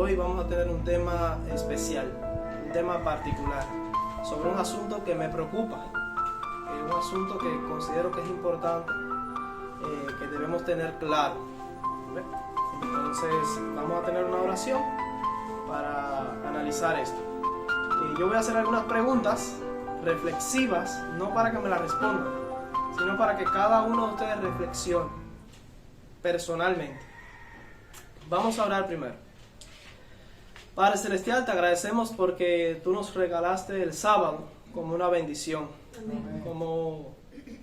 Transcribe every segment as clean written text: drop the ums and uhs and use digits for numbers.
hoy vamos a tener un tema especial, un tema particular, sobre un asunto que me preocupa, un asunto que considero que es importante, que debemos tener claro. Entonces vamos a tener una oración para analizar esto. Yo voy a hacer algunas preguntas reflexivas, no para que me las respondan, sino para que cada uno de ustedes reflexione personalmente. Vamos a orar primero. Padre Celestial, te agradecemos porque tú nos regalaste el sábado como una bendición. Amén. Como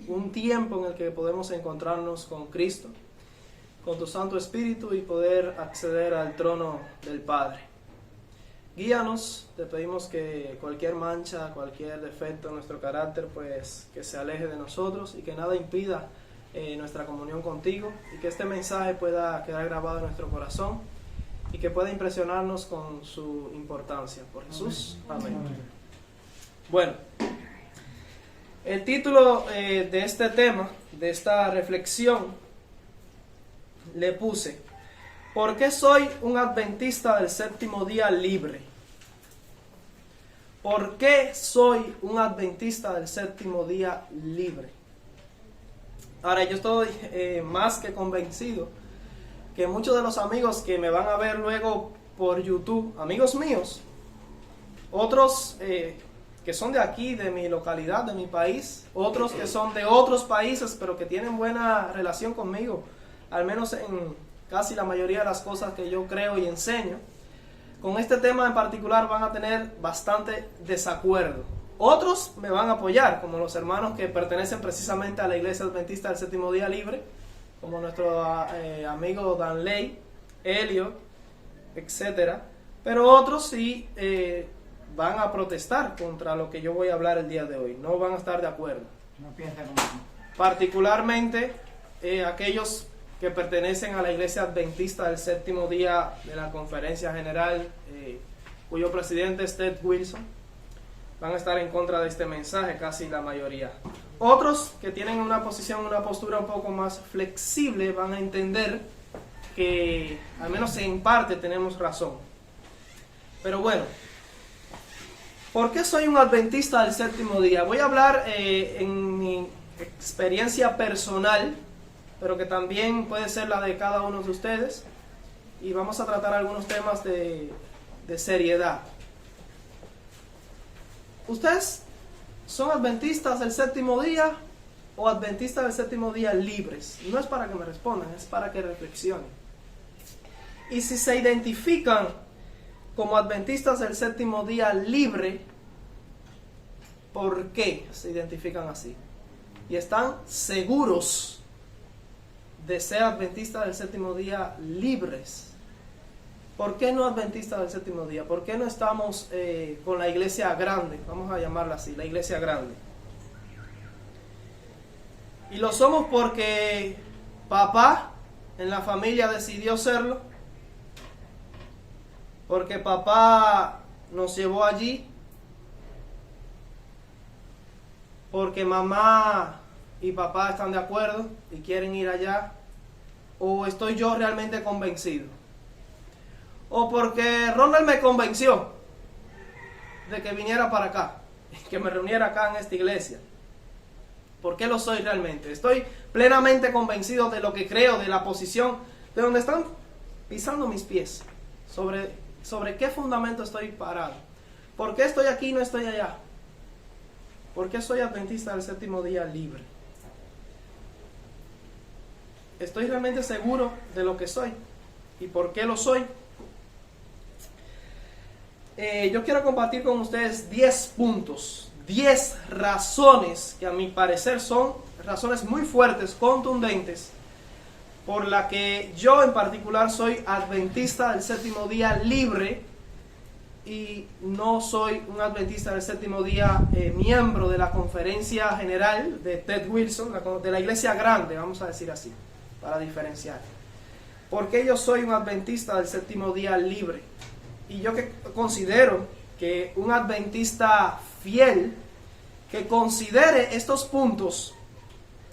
un tiempo en el que podemos encontrarnos con Cristo, con tu Santo Espíritu y poder acceder al trono del Padre. Guíanos, te pedimos que cualquier mancha, cualquier defecto en nuestro carácter, pues que se aleje de nosotros y que nada impida nuestra comunión contigo, y que este mensaje pueda quedar grabado en nuestro corazón y que pueda impresionarnos con su importancia. Por Jesús, amén. Bueno, el título de este tema, de esta reflexión, le puse: ¿por qué soy un adventista del séptimo día libre? ¿Por qué soy un adventista del séptimo día libre? Ahora, yo estoy más que convencido que muchos de los amigos que me van a ver luego por YouTube, amigos míos, otros que son de aquí, de mi localidad, de mi país, otros que son de otros países, pero que tienen buena relación conmigo, al menos en casi la mayoría de las cosas que yo creo y enseño, con este tema en particular van a tener bastante desacuerdo. Otros me van a apoyar, como los hermanos que pertenecen precisamente a la Iglesia Adventista del Séptimo Día Libre, como nuestro amigo Danley, Elliot, etc. Pero otros sí van a protestar contra lo que yo voy a hablar el día de hoy. No van a estar de acuerdo. No piensa como tú. Particularmente aquellos que pertenecen a la Iglesia Adventista del Séptimo Día de la Conferencia General, cuyo presidente es Ted Wilson, van a estar en contra de este mensaje, casi la mayoría. Otros que tienen una postura un poco más flexible, van a entender que, al menos en parte, tenemos razón. Pero bueno, ¿por qué soy un adventista del séptimo día? Voy a hablar en mi experiencia personal, pero que también puede ser la de cada uno de ustedes, y vamos a tratar algunos temas de seriedad. ¿Ustedes son adventistas del séptimo día o adventistas del séptimo día libres? No es para que me respondan, es para que reflexionen. Y si se identifican como adventistas del séptimo día libre, ¿por qué se identifican así? Y están seguros de ser adventistas del séptimo día libres. ¿Por qué no adventistas del séptimo día? ¿Por qué no estamos con la iglesia grande? Vamos a llamarla así, la iglesia grande. Y lo somos porque papá en la familia decidió serlo, porque papá nos llevó allí, porque mamá y papá están de acuerdo y quieren ir allá, o estoy yo realmente convencido, o porque Ronald me convenció de que viniera para acá, que me reuniera acá en esta iglesia. ¿Por qué lo soy realmente? Estoy plenamente convencido de lo que creo, de la posición, de donde están pisando mis pies, sobre qué fundamento estoy parado. ¿Por qué estoy aquí y no estoy allá? ¿Por qué soy adventista del séptimo día libre? ¿Estoy realmente seguro de lo que soy? ¿Y por qué lo soy? Yo quiero compartir con ustedes 10 puntos, 10 razones que a mi parecer son razones muy fuertes, contundentes, por la que yo en particular soy adventista del séptimo día libre y no soy un adventista del séptimo día miembro de la conferencia general de Ted Wilson, de la iglesia grande, vamos a decir así, para diferenciar. ¿Por qué yo soy un adventista del séptimo día libre? Y yo que considero que un adventista fiel, que considere estos puntos,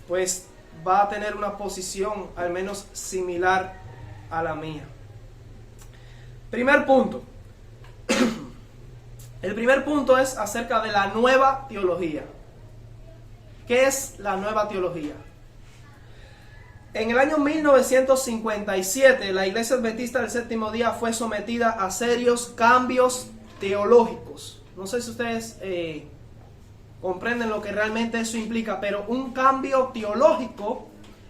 pues va a tener una posición al menos similar a la mía. Primer punto. El primer punto es acerca de la nueva teología. ¿Qué es la nueva teología? En el año 1957, la Iglesia Adventista del Séptimo Día fue sometida a serios cambios teológicos. No sé si ustedes comprenden lo que realmente eso implica, pero un cambio teológico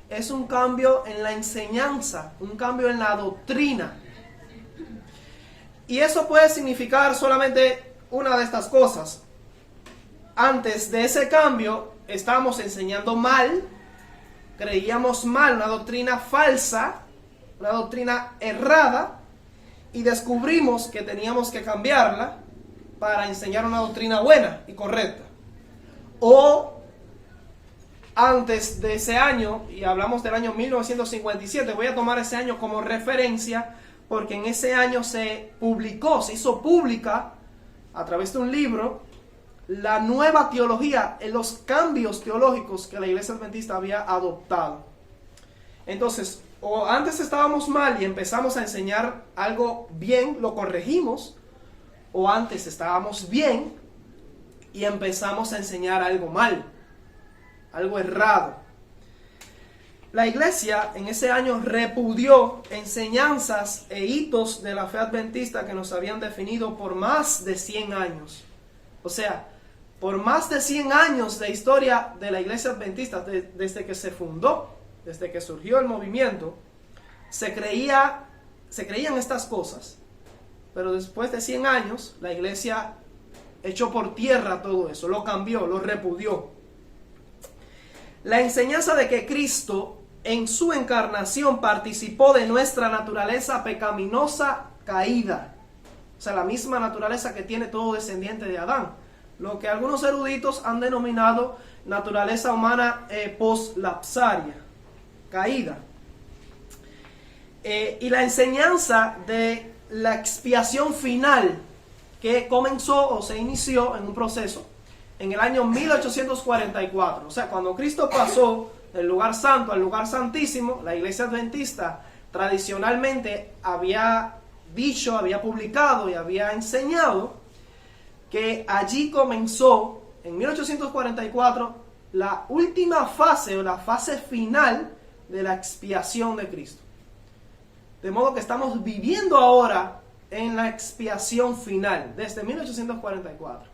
es un cambio en la enseñanza, un cambio en la doctrina. Y eso puede significar solamente una de estas cosas. Antes de ese cambio, estábamos enseñando mal, creíamos mal, una doctrina falsa, una doctrina errada, y descubrimos que teníamos que cambiarla para enseñar una doctrina buena y correcta. O antes de ese año, y hablamos del año 1957, voy a tomar ese año como referencia, porque en ese año se hizo pública a través de un libro, la nueva teología, los cambios teológicos que la Iglesia Adventista había adoptado. Entonces, o antes estábamos mal y empezamos a enseñar algo bien, lo corregimos, o antes estábamos bien y empezamos a enseñar algo mal, algo errado. La Iglesia en ese año repudió enseñanzas e hitos de la fe adventista que nos habían definido por más de 100 años. O sea, por más de 100 años de historia de la Iglesia Adventista, desde que se fundó, desde que surgió el movimiento, se creían estas cosas. Pero después de 100 años, la Iglesia echó por tierra todo eso, lo cambió, lo repudió. La enseñanza de que Cristo en su encarnación participó de nuestra naturaleza pecaminosa caída. O sea, la misma naturaleza que tiene todo descendiente de Adán. Lo que algunos eruditos han denominado naturaleza humana poslapsaria, caída. Y la enseñanza de la expiación final que comenzó o se inició en un proceso en el año 1844. O sea, cuando Cristo pasó del lugar santo al lugar santísimo, la Iglesia Adventista tradicionalmente había dicho, había publicado y había enseñado que allí comenzó, en 1844, la última fase o la fase final de la expiación de Cristo. De modo que estamos viviendo ahora en la expiación final, desde 1844.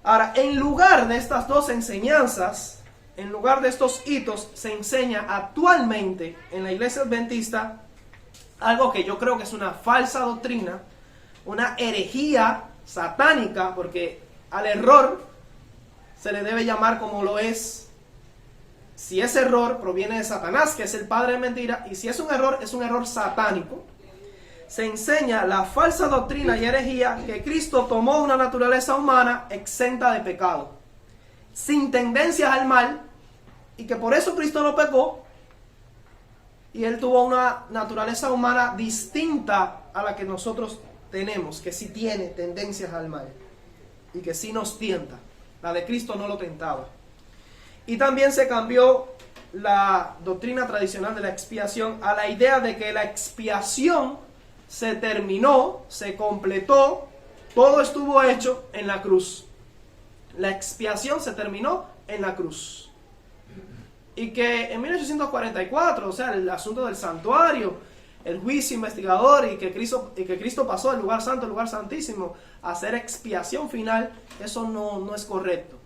Ahora, en lugar de estas dos enseñanzas, en lugar de estos hitos, se enseña actualmente en la Iglesia Adventista algo que yo creo que es una falsa doctrina, una herejía satánica, porque al error se le debe llamar como lo es. Si ese error proviene de Satanás, que es el padre de mentira, y si es un error satánico, se enseña la falsa doctrina y herejía que Cristo tomó una naturaleza humana exenta de pecado, sin tendencias al mal, y que por eso Cristo no pecó, y Él tuvo una naturaleza humana distinta a la que nosotros tenemos, que sí tiene tendencias al mal, y que sí nos tienta. La de Cristo no lo tentaba. Y también se cambió la doctrina tradicional de la expiación a la idea de que la expiación se terminó, se completó, todo estuvo hecho en la cruz. La expiación se terminó en la cruz. Y que en 1844, o sea, el asunto del santuario, el juicio investigador y que Cristo pasó del lugar santo al lugar santísimo a hacer expiación final, eso no es correcto.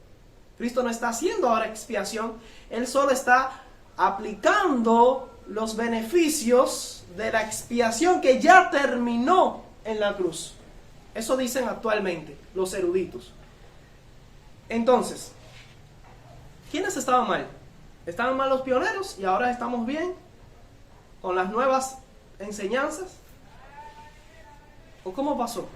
Cristo no está haciendo ahora expiación, Él solo está aplicando los beneficios de la expiación que ya terminó en la cruz. Eso dicen actualmente los eruditos. Entonces, ¿quiénes estaban mal? ¿Estaban mal los pioneros y ahora estamos bien con las nuevas enseñanzas? ¿O cómo pasó?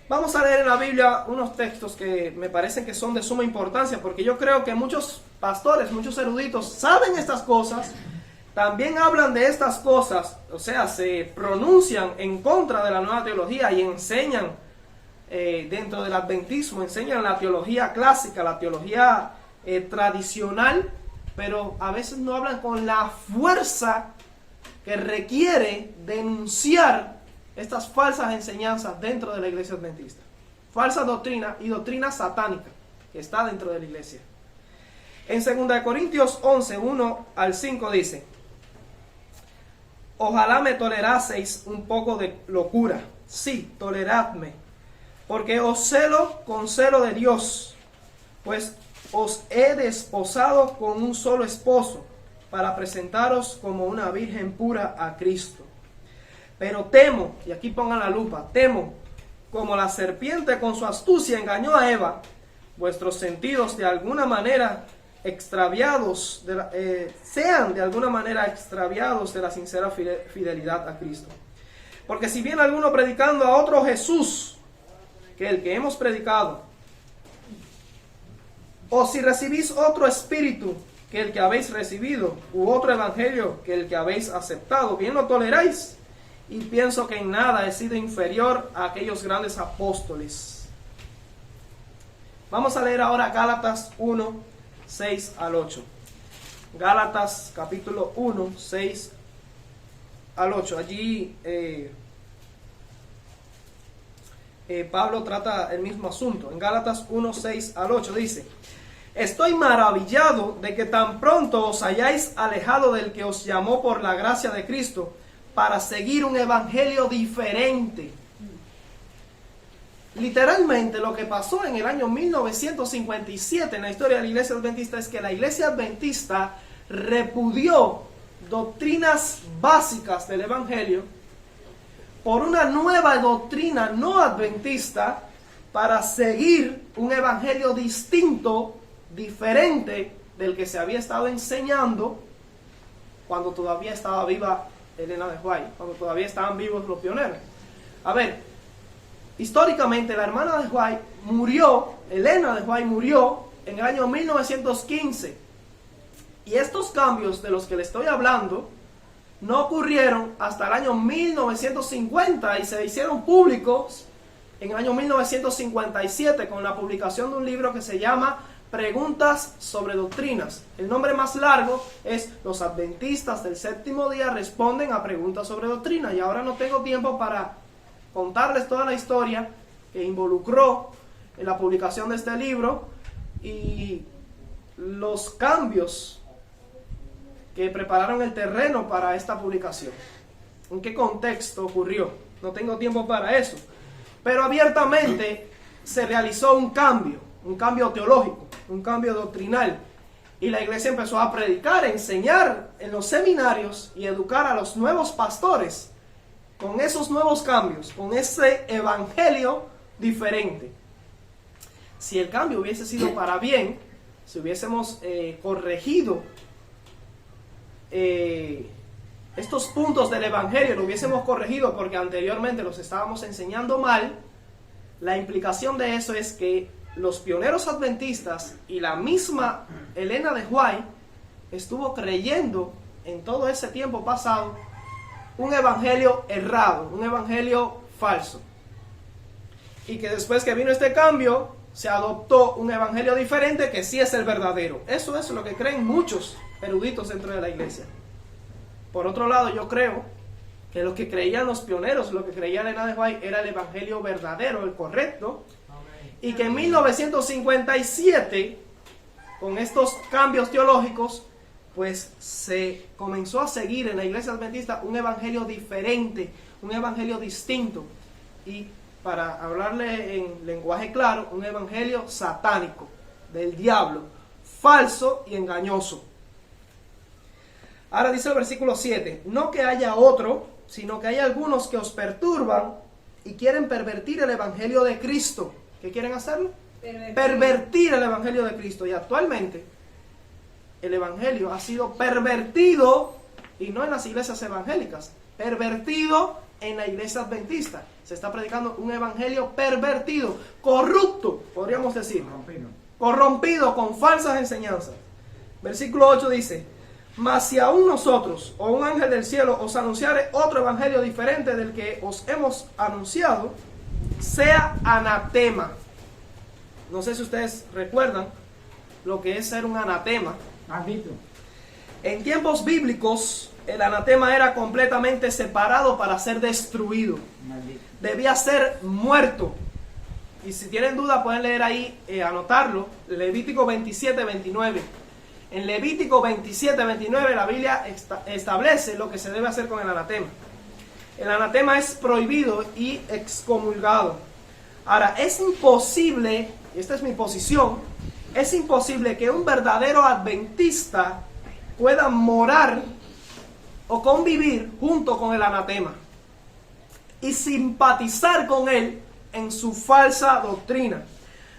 Vamos a leer en la Biblia unos textos que me parecen que son de suma importancia, porque yo creo que muchos pastores, muchos eruditos saben estas cosas, también hablan de estas cosas, o sea, se pronuncian en contra de la nueva teología y enseñan dentro del adventismo, enseñan la teología clásica, la teología tradicional, pero a veces no hablan con la fuerza que requiere denunciar estas falsas enseñanzas dentro de la iglesia adventista. Falsa doctrina y doctrina satánica que está dentro de la iglesia. En 2 Corintios 11, 1 al 5 dice: ojalá me toleraseis un poco de locura. Sí, toleradme, porque os celo con celo de Dios, pues os he desposado con un solo esposo, para presentaros como una virgen pura a Cristo. Pero temo, y aquí pongan la lupa, temo, como la serpiente con su astucia engañó a Eva, vuestros sentidos de alguna manera extraviados, sean de alguna manera extraviados de la sincera fidelidad a Cristo. Porque si bien alguno predicando a otro Jesús que el que hemos predicado, o si recibís otro espíritu que el que habéis recibido, u otro evangelio que el que habéis aceptado, bien lo toleráis, y pienso que en nada he sido inferior a aquellos grandes apóstoles. Vamos a leer ahora Gálatas 1, 6 al 8. Gálatas capítulo 1, 6 al 8. Allí Pablo trata el mismo asunto. En Gálatas 1, 6 al 8 dice: estoy maravillado de que tan pronto os hayáis alejado del que os llamó por la gracia de Cristo para seguir un evangelio diferente. Literalmente lo que pasó en el año 1957 en la historia de la iglesia adventista es que la iglesia adventista repudió doctrinas básicas del evangelio por una nueva doctrina no adventista para seguir un evangelio distinto, diferente del que se había estado enseñando cuando todavía estaba viva Elena de White, cuando todavía estaban vivos los pioneros. A ver, históricamente la hermana de White murió, Elena de White murió en el año 1915. Y estos cambios de los que le estoy hablando no ocurrieron hasta el año 1950 y se hicieron públicos en el año 1957 con la publicación de un libro que se llama Preguntas sobre Doctrinas. El nombre más largo es Los Adventistas del Séptimo Día responden a preguntas sobre doctrina. Y ahora no tengo tiempo para contarles toda la historia que involucró en la publicación de este libro y los cambios que prepararon el terreno para esta publicación. ¿En qué contexto ocurrió? No tengo tiempo para eso. Pero abiertamente se realizó un cambio teológico, un cambio doctrinal. Y la iglesia empezó a predicar, a enseñar en los seminarios y educar a los nuevos pastores con esos nuevos cambios, con ese evangelio diferente. Si el cambio hubiese sido para bien, si hubiésemos corregido estos puntos del evangelio, lo hubiésemos corregido porque anteriormente los estábamos enseñando mal, la implicación de eso es que los pioneros adventistas y la misma Elena de White estuvo creyendo en todo ese tiempo pasado un evangelio errado, un evangelio falso, y que después que vino este cambio se adoptó un evangelio diferente que sí es el verdadero. Eso es lo que creen muchos eruditos dentro de la iglesia. Por otro lado, yo creo que lo que creían los pioneros, lo que creía Elena de White era el evangelio verdadero, el correcto, y que en 1957, con estos cambios teológicos, pues se comenzó a seguir en la iglesia adventista un evangelio diferente, un evangelio distinto, y para hablarle en lenguaje claro, un evangelio satánico, del diablo, falso y engañoso. Ahora dice el versículo 7, no que haya otro, sino que hay algunos que os perturban y quieren pervertir el evangelio de Cristo. ¿Qué quieren hacerlo? Pervertir el evangelio de Cristo. Y actualmente el evangelio ha sido pervertido, y no en las iglesias evangélicas, pervertido en la iglesia adventista. Se está predicando un evangelio pervertido, corrupto, podríamos decir, corrompido con falsas enseñanzas. Versículo 8 dice, mas si aún nosotros o un ángel del cielo os anunciare otro evangelio diferente del que os hemos anunciado, sea anatema. No sé si ustedes recuerdan lo que es ser un anatema. Maldito. En tiempos bíblicos, el anatema era completamente separado para ser destruido. Debía ser muerto. Y si tienen duda pueden leer ahí, anotarlo, Levítico 27, 29. En Levítico 27, 29 la Biblia establece lo que se debe hacer con el anatema. El anatema es prohibido y excomulgado. Ahora, es imposible, y esta es mi posición, es imposible que un verdadero adventista pueda morar o convivir junto con el anatema y simpatizar con él en su falsa doctrina.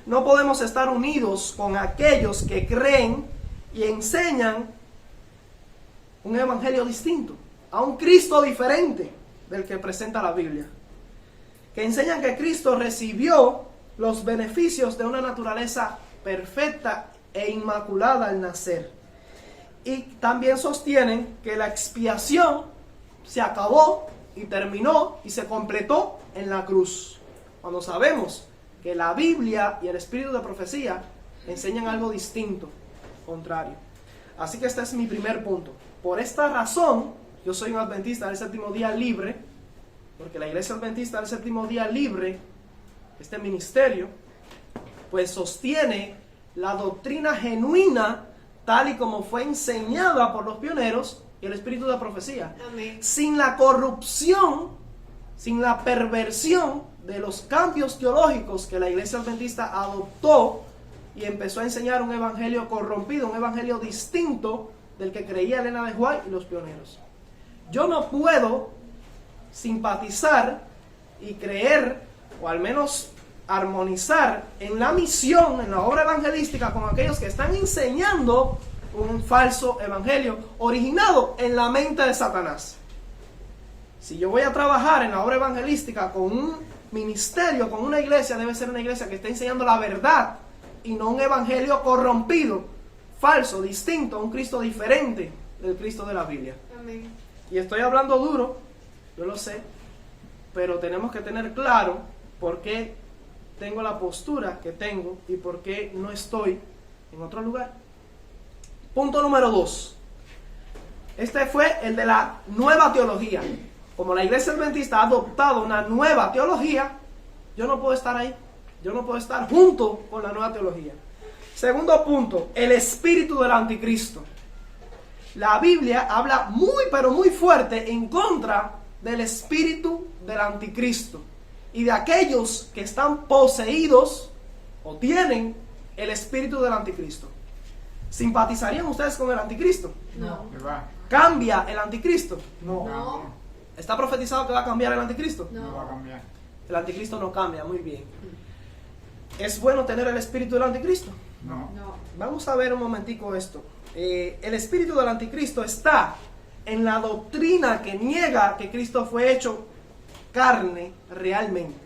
No podemos estar unidos con aquellos que creen y enseñan un evangelio distinto, a un Cristo diferente del que presenta la Biblia, que enseñan que Cristo recibió los beneficios de una naturaleza perfecta e inmaculada al nacer. Y también sostienen que la expiación se acabó y terminó y se completó en la cruz, cuando sabemos que la Biblia y el espíritu de profecía enseñan algo distinto, contrario. Así que este es mi primer punto. Por esta razón, yo soy un adventista del séptimo día libre, porque la iglesia adventista del séptimo día libre, este ministerio, pues sostiene la doctrina genuina tal y como fue enseñada por los pioneros y el espíritu de profecía. Amén. Sin la corrupción, sin la perversión de los cambios teológicos que la iglesia adventista adoptó y empezó a enseñar un evangelio corrompido, un evangelio distinto del que creía Elena de White y los pioneros. Yo no puedo simpatizar y creer, o al menos armonizar en la misión, en la obra evangelística, con aquellos que están enseñando un falso evangelio originado en la mente de Satanás. Si yo voy a trabajar en la obra evangelística con un ministerio, con una iglesia, debe ser una iglesia que esté enseñando la verdad y no un evangelio corrompido, falso, distinto, un Cristo diferente del Cristo de la Biblia. Amén. Y estoy hablando duro, yo lo sé, pero tenemos que tener claro por qué tengo la postura que tengo y por qué no estoy en otro lugar. Punto número 2. Este fue el de la nueva teología. Como la iglesia adventista ha adoptado una nueva teología, yo no puedo estar ahí. Yo no puedo estar junto con la nueva teología. Segundo punto, el espíritu del anticristo. La Biblia habla muy pero muy fuerte en contra del espíritu del anticristo y de aquellos que están poseídos o tienen el espíritu del anticristo. ¿Simpatizarían ustedes con el anticristo? No. ¿Cambia el anticristo? No. ¿Está profetizado que va a cambiar el anticristo? No. va a cambiar. El anticristo no cambia, muy bien. ¿Es bueno tener el espíritu del anticristo? No. No. Vamos a ver un momentico esto. El espíritu del anticristo está en la doctrina que niega que Cristo fue hecho carne realmente.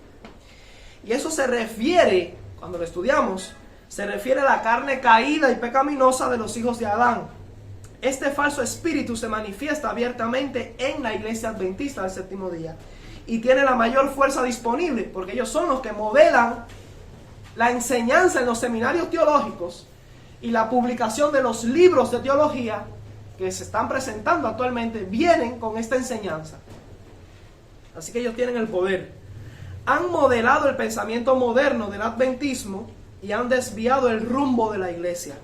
Y eso se refiere, cuando lo estudiamos, se refiere a la carne caída y pecaminosa de los hijos de Adán. Este falso espíritu se manifiesta abiertamente en la iglesia adventista del séptimo día y tiene la mayor fuerza disponible, porque ellos son los que modelan la enseñanza en los seminarios teológicos y la publicación de los libros de teología que se están presentando actualmente vienen con esta enseñanza. Así que ellos tienen el poder. Han modelado el pensamiento moderno del adventismo y han desviado el rumbo de la iglesia.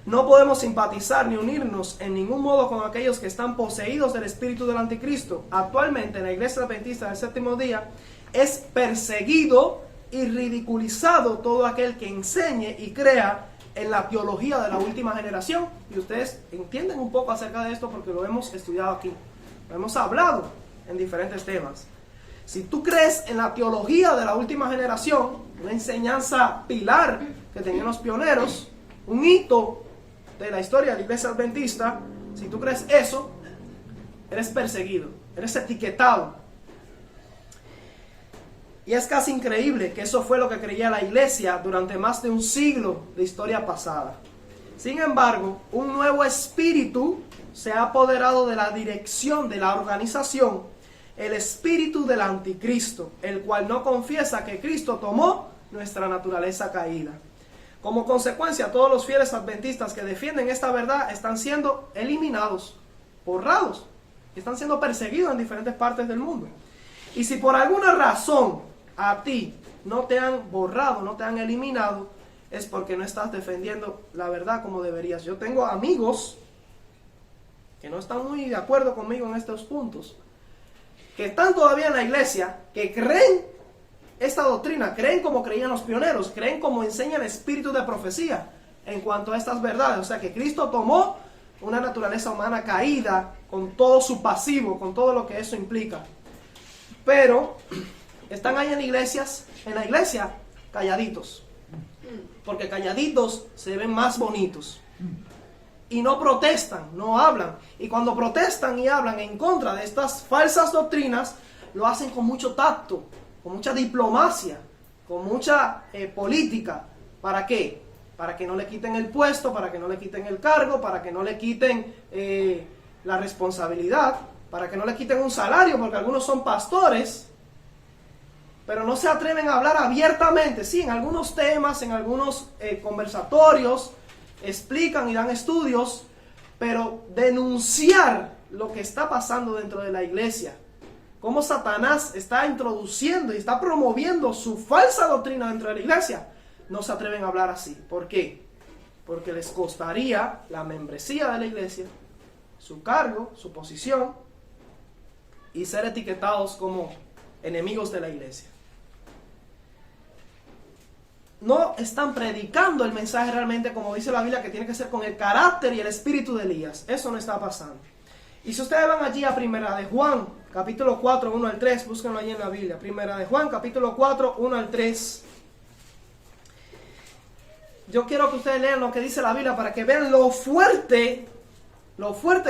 No podemos simpatizar ni unirnos en ningún modo con aquellos que están poseídos del espíritu del anticristo. Actualmente en la iglesia adventista del séptimo día es perseguido y ridiculizado todo aquel que enseñe y crea en la teología de la última generación. Y ustedes entienden un poco acerca de esto porque lo hemos estudiado aquí, lo hemos hablado en diferentes temas. Si tú crees en la teología de la última generación, una enseñanza pilar que tenían los pioneros, un hito de la historia de la iglesia adventista, si tú crees eso, eres perseguido, eres etiquetado. Y es casi increíble que eso fue lo que creía la iglesia durante más de un siglo de historia pasada. Sin embargo, un nuevo espíritu se ha apoderado de la dirección de la organización, el espíritu del anticristo, el cual no confiesa que Cristo tomó nuestra naturaleza caída. Como consecuencia, todos los fieles adventistas que defienden esta verdad están siendo eliminados, borrados y están siendo perseguidos en diferentes partes del mundo. Y si por alguna razón a ti no te han borrado, no te han eliminado, es porque no estás defendiendo la verdad como deberías. Yo tengo amigos que no están muy de acuerdo conmigo en estos puntos, que están todavía en la iglesia, que creen esta doctrina, creen como creían los pioneros, creen como enseña el espíritu de profecía en cuanto a estas verdades. O sea, que Cristo tomó una naturaleza humana caída con todo su pasivo, con todo lo que eso implica. Pero están ahí en la iglesia calladitos, porque calladitos se ven más bonitos. Y no protestan, no hablan. Y cuando protestan y hablan en contra de estas falsas doctrinas, lo hacen con mucho tacto, con mucha diplomacia, con mucha política. ¿Para qué? Para que no le quiten el puesto, para que no le quiten el cargo, para que no le quiten la responsabilidad, para que no le quiten un salario, porque algunos son pastores, pero no se atreven a hablar abiertamente. Sí, en algunos temas, en algunos conversatorios, explican y dan estudios, pero denunciar lo que está pasando dentro de la iglesia, cómo Satanás está introduciendo y está promoviendo su falsa doctrina dentro de la iglesia, no se atreven a hablar así. ¿Por qué? Porque les costaría la membresía de la iglesia, su cargo, su posición, y ser etiquetados como enemigos de la iglesia. No están predicando el mensaje realmente, como dice la Biblia, que tiene que ser con el carácter y el espíritu de Elías. Eso no está pasando. Y si ustedes van allí a Primera de Juan, capítulo 4, 1 al 3, búsquenlo allí en la Biblia. Primera de Juan, capítulo 4, 1 al 3. Yo quiero que ustedes lean lo que dice la Biblia para que vean lo fuerte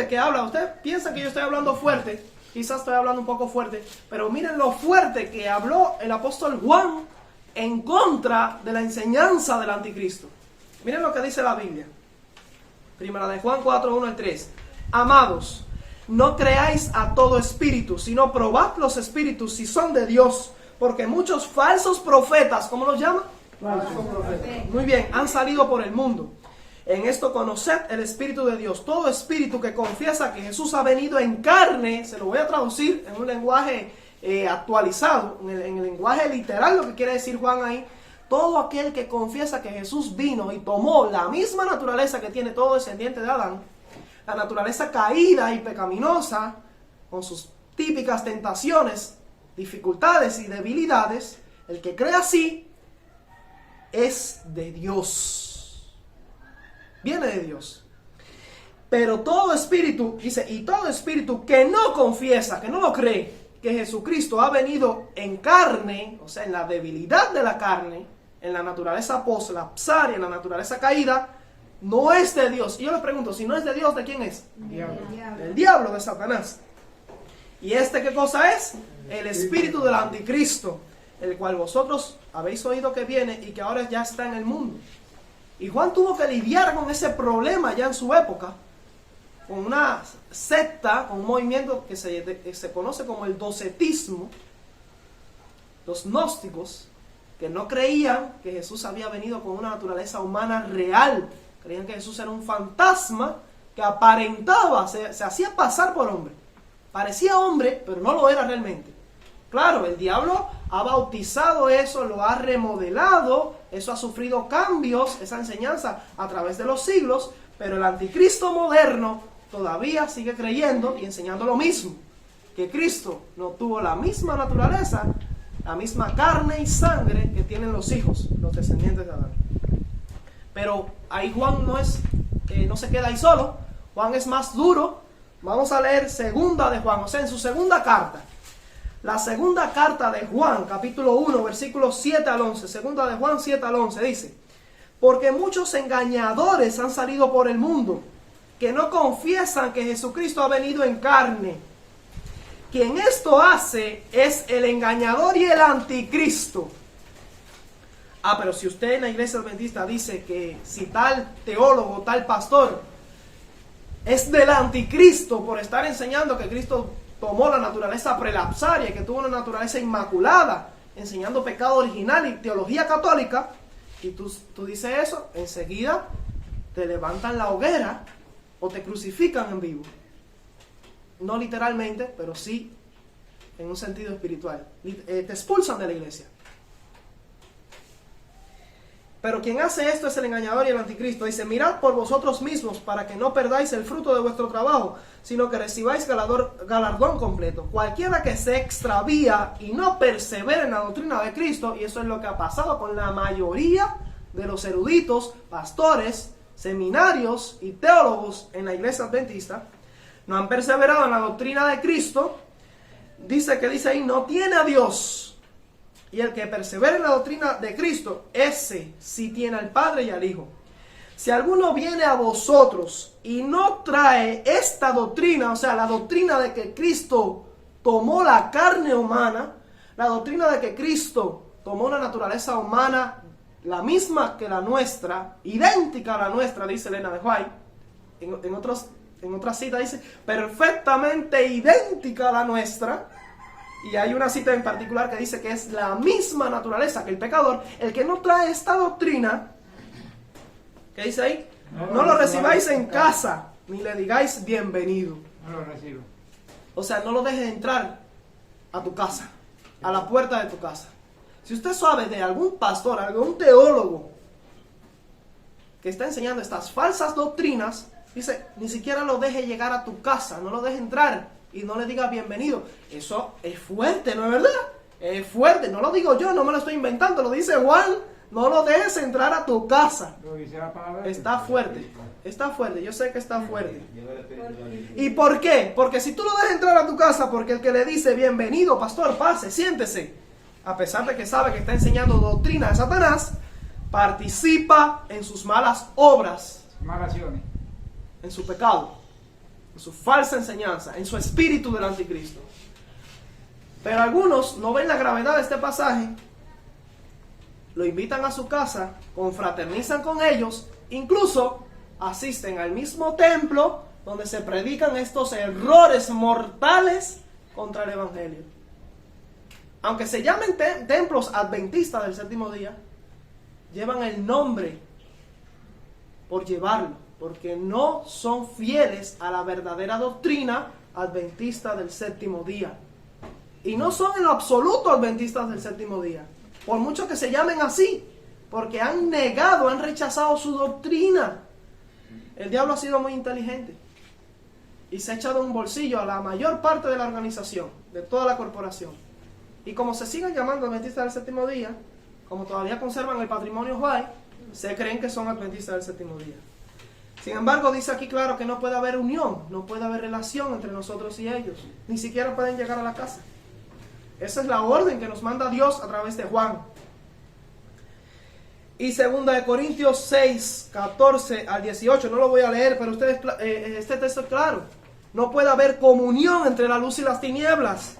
que habla. Ustedes piensan que yo estoy hablando fuerte, quizás estoy hablando un poco fuerte, pero miren lo fuerte que habló el apóstol Juan en contra de la enseñanza del anticristo. Miren lo que dice la Biblia. Primera de Juan 4, 1 al 3. Amados, no creáis a todo espíritu, sino probad los espíritus si son de Dios, porque muchos falsos profetas, ¿cómo los llama? Falsos profetas. Muy bien, han salido por el mundo. En esto conoced el Espíritu de Dios. Todo espíritu que confiesa que Jesús ha venido en carne, se lo voy a traducir en un lenguaje actualizado, en el lenguaje literal, lo que quiere decir Juan ahí. Todo aquel que confiesa que Jesús vino y tomó la misma naturaleza que tiene todo descendiente de Adán, la naturaleza caída y pecaminosa, con sus típicas tentaciones, dificultades y debilidades, el que cree así es de Dios, viene de Dios. Pero todo espíritu, dice, y todo espíritu que no confiesa, que no lo cree, que Jesucristo ha venido en carne, o sea, en la debilidad de la carne, en la naturaleza poslapsaria, en la naturaleza caída, no es de Dios. Y yo les pregunto, si no es de Dios, ¿de quién es? Del diablo, de Satanás. ¿Y qué cosa es? El espíritu del anticristo, el cual vosotros habéis oído que viene y que ahora ya está en el mundo. Y Juan tuvo que lidiar con ese problema ya en su época, con una secta, con un movimiento que se conoce como el docetismo, los gnósticos, que no creían que Jesús había venido con una naturaleza humana real. Creían que Jesús era un fantasma que aparentaba, se hacía pasar por hombre. Parecía hombre, pero no lo era realmente. Claro, el diablo ha bautizado eso, lo ha remodelado, eso ha sufrido cambios, esa enseñanza a través de los siglos, pero el anticristo moderno todavía sigue creyendo y enseñando lo mismo, que Cristo no tuvo la misma naturaleza, la misma carne y sangre que tienen los hijos, los descendientes de Adán. Pero ahí Juan no se queda ahí solo. Juan es más duro. Vamos a leer segunda de Juan, o sea, en su segunda carta. La segunda carta de Juan, capítulo 1, versículos 7 al 11. Segunda de Juan 7 al 11 dice: porque muchos engañadores han salido por el mundo, que no confiesan que Jesucristo ha venido en carne. Quien esto hace es el engañador y el anticristo. Pero si usted en la iglesia adventista dice que si tal teólogo, tal pastor es del anticristo por estar enseñando que Cristo tomó la naturaleza prelapsaria y que tuvo una naturaleza inmaculada, enseñando pecado original y teología católica, y tú dices eso, enseguida te levantan la hoguera o te crucifican en vivo. no literalmente, pero sí en un sentido espiritual. Te expulsan de la iglesia. Pero quien hace esto es el engañador y el anticristo. Dice, mirad por vosotros mismos para que no perdáis el fruto de vuestro trabajo, sino que recibáis galardón completo. Cualquiera que se extravía y no persevera en la doctrina de Cristo, y eso es lo que ha pasado con la mayoría de los eruditos, pastores, seminarios y teólogos en la iglesia adventista, no han perseverado en la doctrina de Cristo. Dice ahí, no tiene a Dios. Y el que persevera en la doctrina de Cristo, ese sí tiene al Padre y al Hijo. Si alguno viene a vosotros y no trae esta doctrina, o sea, la doctrina de que Cristo tomó la carne humana, la doctrina de que Cristo tomó una naturaleza humana, la misma que la nuestra, idéntica a la nuestra, dice Elena de White, en otra cita dice, perfectamente idéntica a la nuestra. Y hay una cita en particular que dice que es la misma naturaleza que el pecador. El que no trae esta doctrina, ¿qué dice ahí? No lo recibáis en casa, ni le digáis bienvenido. No lo recibo. O sea, no lo dejes entrar a tu casa, a la puerta de tu casa. Si usted sabe de algún pastor, algún teólogo que está enseñando estas falsas doctrinas, dice, ni siquiera lo deje llegar a tu casa, no lo deje entrar. Y no le diga bienvenido. Eso es fuerte, ¿no es verdad? Es fuerte, no lo digo yo, no me lo estoy inventando, lo dice Juan. No lo dejes entrar a tu casa. Está fuerte, yo sé que está fuerte. ¿Y por qué? Porque si tú lo dejas entrar a tu casa, porque el que le dice bienvenido, pastor, pase, siéntese, a pesar de que sabe que está enseñando doctrina de Satanás, participa en sus malas obras, Malaciones. en su pecado, en su falsa enseñanza, en su espíritu del anticristo. Pero algunos no ven la gravedad de este pasaje, lo invitan a su casa, confraternizan con ellos, incluso asisten al mismo templo donde se predican estos errores mortales contra el evangelio. Aunque se llamen templos adventistas del séptimo día, llevan el nombre por llevarlo, porque no son fieles a la verdadera doctrina adventista del séptimo día. Y no son en lo absoluto adventistas del séptimo día, por mucho que se llamen así, porque han negado, han rechazado su doctrina. El diablo ha sido muy inteligente y se ha echado un bolsillo a la mayor parte de la organización, de toda la corporación. Y como se siguen llamando adventistas del séptimo día, como todavía conservan el patrimonio White, se creen que son adventistas del séptimo día. Sin embargo, dice aquí claro que no puede haber unión, no puede haber relación entre nosotros y ellos. Ni siquiera pueden llegar a la casa. Esa es la orden que nos manda Dios a través de Juan. Y 2 Corintios 6, 14 al 18, no lo voy a leer, pero este texto es claro. No puede haber comunión entre la luz y las tinieblas.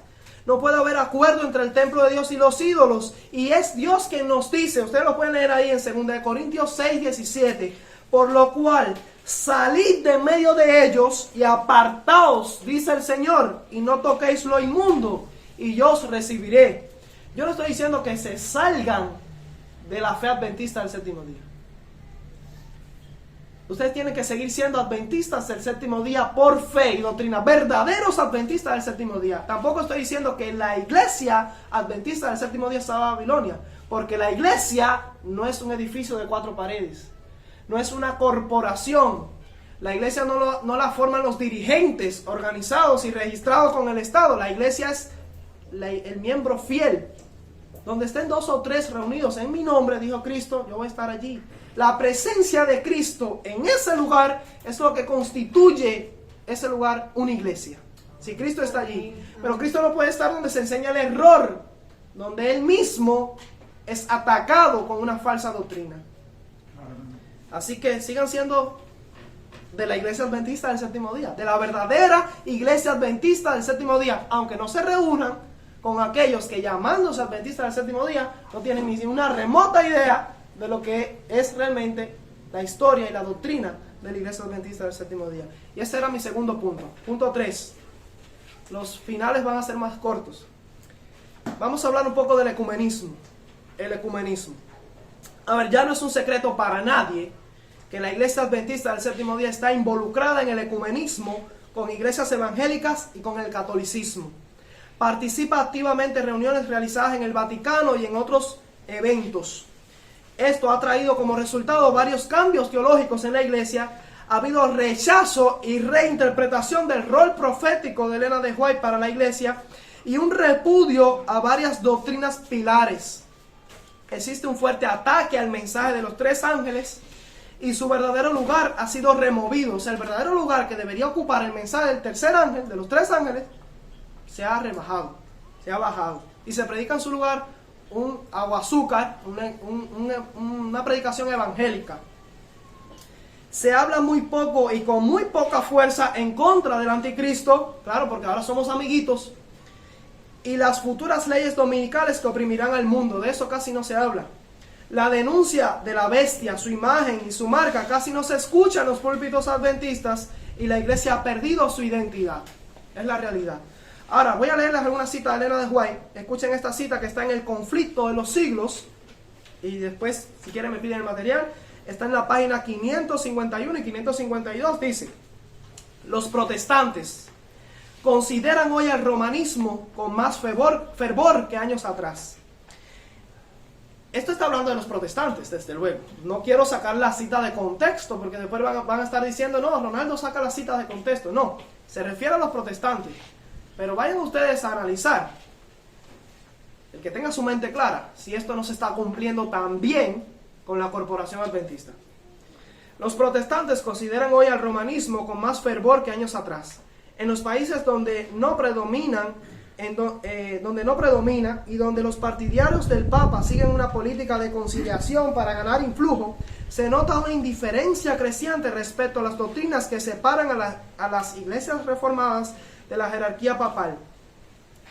No puede haber acuerdo entre el templo de Dios y los ídolos. Y es Dios quien nos dice, ustedes lo pueden leer ahí en 2 Corintios 6, 17. Por lo cual, salid de medio de ellos y apartaos, dice el Señor, y no toquéis lo inmundo, y yo os recibiré. Yo no estoy diciendo que se salgan de la fe adventista del séptimo día. Ustedes tienen que seguir siendo adventistas del séptimo día por fe y doctrina, verdaderos adventistas del séptimo día. Tampoco estoy diciendo que la iglesia adventista del séptimo día está en Babilonia, porque la iglesia no es un edificio de 4 paredes, no es una corporación. La iglesia no la forman los dirigentes organizados y registrados con el Estado. La iglesia es el miembro fiel. Donde estén 2 o 3 reunidos en mi nombre, dijo Cristo, yo voy a estar allí. La presencia de Cristo en ese lugar es lo que constituye ese lugar una iglesia. Si Cristo está allí. Pero Cristo no puede estar donde se enseña el error, donde Él mismo es atacado con una falsa doctrina. Así que sigan siendo de la iglesia adventista del séptimo día, de la verdadera iglesia adventista del séptimo día, aunque no se reúnan con aquellos que llamándose adventistas del séptimo día no tienen ni una remota idea de lo que es realmente la historia y la doctrina de la iglesia adventista del séptimo día. Y ese era mi segundo punto. Punto 3. Los finales van a ser más cortos. Vamos a hablar un poco del ecumenismo. El ecumenismo. A ver, ya no es un secreto para nadie que la iglesia adventista del séptimo día está involucrada en el ecumenismo con iglesias evangélicas y con el catolicismo. Participa activamente en reuniones realizadas en el Vaticano y en otros eventos. Esto ha traído como resultado varios cambios teológicos en la iglesia. Ha habido rechazo y reinterpretación del rol profético de Elena de White para la iglesia y un repudio a varias doctrinas pilares. Existe un fuerte ataque al mensaje de los tres ángeles y su verdadero lugar ha sido removido. O sea, el verdadero lugar que debería ocupar el mensaje del tercer ángel, de los tres ángeles, se ha rebajado, se ha bajado. Y se predica en su lugar un aguazúcar, una predicación evangélica. Se habla muy poco y con muy poca fuerza en contra del anticristo, claro, porque ahora somos amiguitos, y las futuras leyes dominicales que oprimirán al mundo. De eso casi no se habla. La denuncia de la bestia, su imagen y su marca casi no se escucha en los púlpitos adventistas, y la iglesia ha perdido su identidad. Es la realidad. Ahora voy a leerles alguna cita de Elena de White. Escuchen esta cita que está en El conflicto de los siglos, y después si quieren me piden el material. Está en la página 551 y 552. Dice: los protestantes consideran hoy el romanismo con más fervor que años atrás. Esto está hablando de los protestantes, desde luego. No quiero sacar la cita de contexto, porque después van a estar diciendo, no, Ronaldo saca la cita de contexto. No, se refiere a los protestantes. Pero vayan ustedes a analizar, el que tenga su mente clara, si esto no se está cumpliendo también con la corporación adventista. Los protestantes consideran hoy al romanismo con más fervor que años atrás. En los países donde no predomina y donde los partidarios del Papa siguen una política de conciliación para ganar influjo, se nota una indiferencia creciente respecto a las doctrinas que separan a las iglesias reformadas de la jerarquía papal.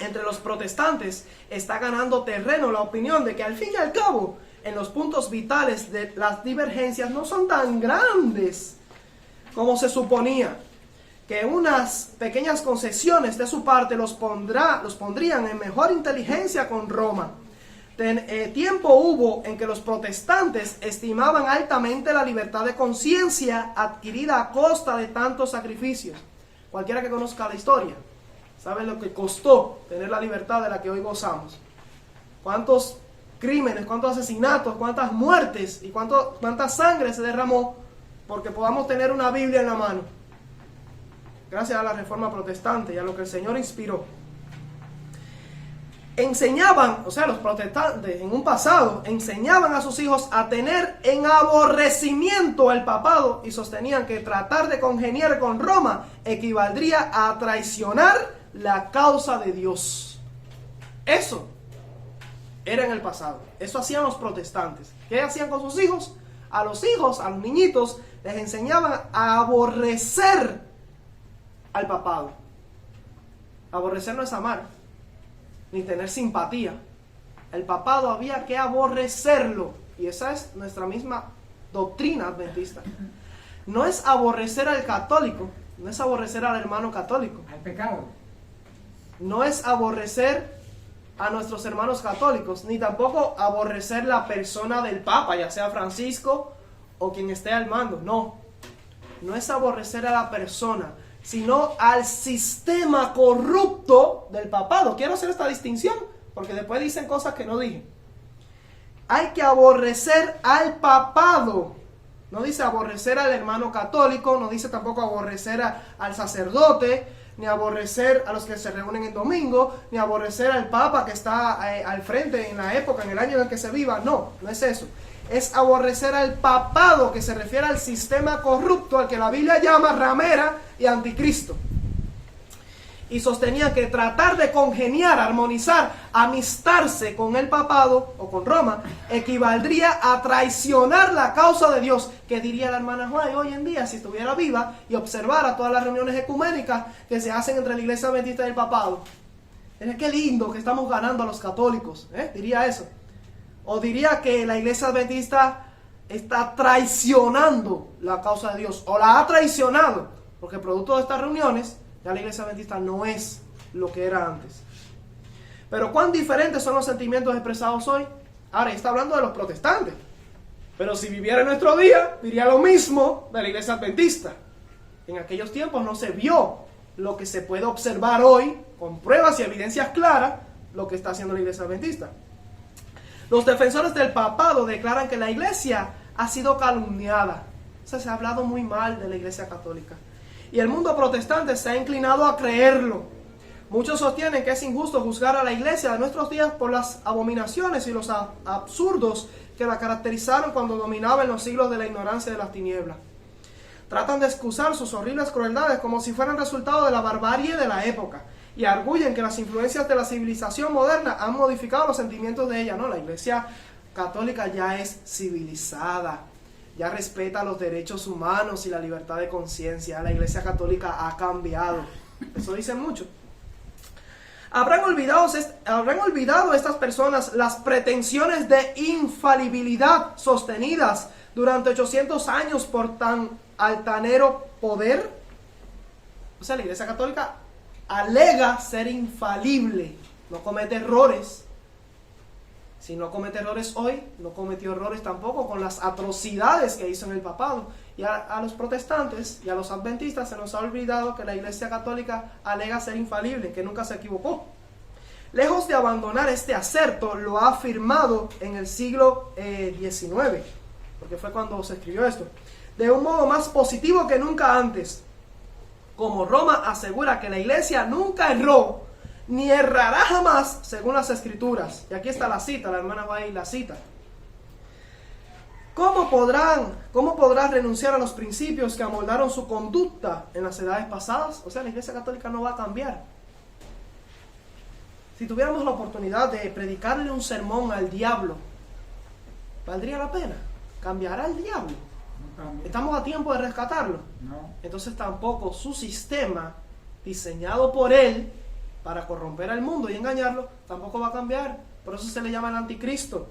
Entre los protestantes está ganando terreno la opinión de que al fin y al cabo, en los puntos vitales de las divergencias no son tan grandes como se suponía, que unas pequeñas concesiones de su parte los pondrían en mejor inteligencia con Roma. Tiempo hubo en que los protestantes estimaban altamente la libertad de conciencia adquirida a costa de tantos sacrificios. Cualquiera que conozca la historia sabe lo que costó tener la libertad de la que hoy gozamos. Cuántos crímenes, cuántos asesinatos, cuántas muertes y cuánta sangre se derramó porque podamos tener una Biblia en la mano. Gracias a la Reforma Protestante y a lo que el Señor inspiró. Enseñaban, o sea, los protestantes en un pasado, enseñaban a sus hijos a tener en aborrecimiento al papado y sostenían que tratar de congeniar con Roma equivaldría a traicionar la causa de Dios. Eso era en el pasado. Eso hacían los protestantes. ¿Qué hacían con sus hijos? A los niñitos, les enseñaban a aborrecer al papado. Aborrecer no es amar, ni tener simpatía. El papado había que aborrecerlo. Y esa es nuestra misma doctrina adventista. No es aborrecer al católico, no es aborrecer al hermano católico. Al pecado. No es aborrecer a nuestros hermanos católicos, ni tampoco aborrecer la persona del Papa, ya sea Francisco o quien esté al mando. No es aborrecer a la persona, sino al sistema corrupto del papado. Quiero hacer esta distinción, porque después dicen cosas que no dije. Hay que aborrecer al papado. No dice aborrecer al hermano católico, no dice tampoco aborrecer al sacerdote, ni aborrecer a los que se reúnen el domingo, ni aborrecer al papa que está al frente en la época, en el año en el que se viva. No es eso. Es aborrecer al papado, que se refiere al sistema corrupto, al que la Biblia llama ramera y anticristo. Y sostenía que tratar de congeniar, armonizar, amistarse con el papado o con Roma equivaldría a traicionar la causa de Dios. ¿Qué diría la hermana White hoy en día si estuviera viva y observara todas las reuniones ecuménicas que se hacen entre la iglesia adventista y el papado? Qué lindo que estamos ganando a los católicos, diría eso. O diría que la iglesia adventista está traicionando la causa de Dios, o la ha traicionado, porque producto de estas reuniones ya la iglesia adventista no es lo que era antes. Pero cuán diferentes son los sentimientos expresados hoy. Ahora, está hablando de los protestantes, pero si viviera en nuestro día, diría lo mismo de la iglesia adventista. En aquellos tiempos no se vio lo que se puede observar hoy, con pruebas y evidencias claras, lo que está haciendo la Iglesia Adventista. Los defensores del papado declaran que la Iglesia ha sido calumniada. O sea, se ha hablado muy mal de la Iglesia Católica. Y el mundo protestante se ha inclinado a creerlo. Muchos sostienen que es injusto juzgar a la Iglesia de nuestros días por las abominaciones y los absurdos que la caracterizaron cuando dominaba en los siglos de la ignorancia y de las tinieblas. Tratan de excusar sus horribles crueldades como si fueran resultado de la barbarie de la época, y arguyen que las influencias de la civilización moderna han modificado los sentimientos de ella. No, la Iglesia Católica ya es civilizada, ya respeta los derechos humanos y la libertad de conciencia. La Iglesia Católica ha cambiado. Eso dicen mucho. ¿Habrán olvidado estas personas las pretensiones de infalibilidad sostenidas durante 800 años por tan altanero poder? O sea, la Iglesia Católica alega ser infalible, no comete errores. Si no comete errores hoy, no cometió errores tampoco con las atrocidades que hizo en el papado. Y a los protestantes y a los adventistas se nos ha olvidado que la Iglesia Católica alega ser infalible, que nunca se equivocó. Lejos de abandonar este acerto, lo ha afirmado en el siglo XIX, porque fue cuando se escribió esto, de un modo más positivo que nunca antes. Como Roma asegura que la Iglesia nunca erró, ni errará jamás, según las Escrituras. Y aquí está la cita, la hermana va a ir la cita. ¿Cómo podrá renunciar a los principios que amoldaron su conducta en las edades pasadas? O sea, la Iglesia Católica no va a cambiar. Si tuviéramos la oportunidad de predicarle un sermón al diablo, ¿valdría la pena? ¿Cambiará el diablo? ¿Estamos a tiempo de rescatarlo? No. Entonces tampoco su sistema, diseñado por él para corromper al mundo y engañarlo, tampoco va a cambiar. Por eso se le llama el anticristo.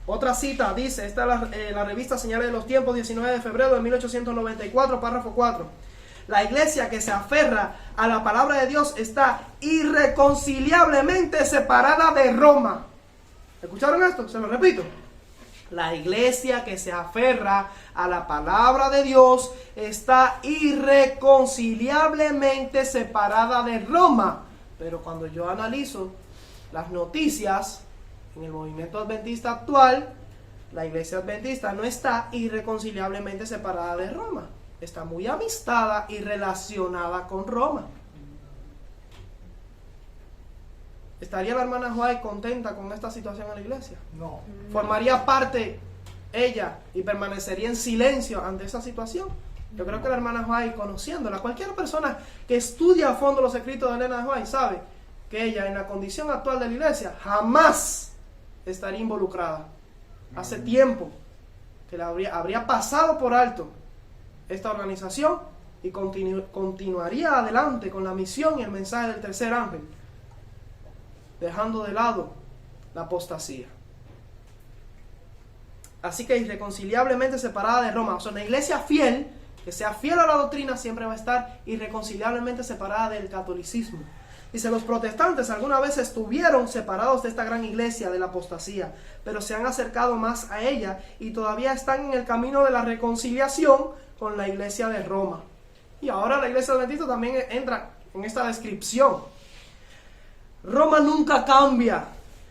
Otra cita dice, esta es la revista Señales de los Tiempos, 19 de febrero de 1894, párrafo 4. La Iglesia que se aferra a la palabra de Dios está irreconciliablemente separada de Roma. ¿Escucharon esto? Se lo repito. La Iglesia que se aferra a la palabra de Dios está irreconciliablemente separada de Roma. Pero cuando yo analizo las noticias en el movimiento adventista actual, la Iglesia Adventista no está irreconciliablemente separada de Roma. Está muy amistada y relacionada con Roma. ¿Estaría la hermana White contenta con esta situación en la iglesia? No. ¿Formaría parte ella y permanecería en silencio ante esa situación? Yo creo que la hermana White, conociéndola, cualquier persona que estudia a fondo los escritos de Elena White sabe que ella, en la condición actual de la iglesia, jamás estaría involucrada. Hace tiempo que la habría pasado por alto esta organización y continuaría adelante con la misión y el mensaje del tercer ángel, dejando de lado la apostasía. Así que irreconciliablemente separada de Roma. O sea, una iglesia fiel, que sea fiel a la doctrina, siempre va a estar irreconciliablemente separada del catolicismo. Dice, los protestantes alguna vez estuvieron separados de esta gran iglesia de la apostasía, pero se han acercado más a ella y todavía están en el camino de la reconciliación con la iglesia de Roma. Y ahora la iglesia adventista también entra en esta descripción. Roma nunca cambia.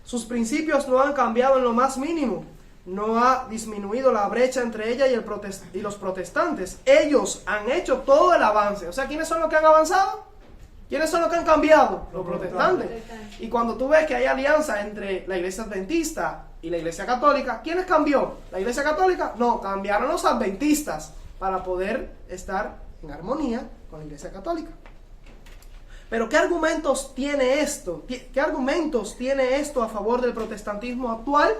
Sus principios no han cambiado en lo más mínimo. No ha disminuido la brecha entre ella y los protestantes. Ellos han hecho todo el avance. O sea, ¿quiénes son los que han avanzado? ¿Quiénes son los que han cambiado? Los protestantes. Y cuando tú ves que hay alianza entre la iglesia adventista y la iglesia católica, ¿quiénes cambió? ¿La iglesia católica? No, cambiaron los adventistas para poder estar en armonía con la iglesia católica. Pero ¿qué argumentos tiene esto? ¿Qué argumentos tiene esto a favor del protestantismo actual?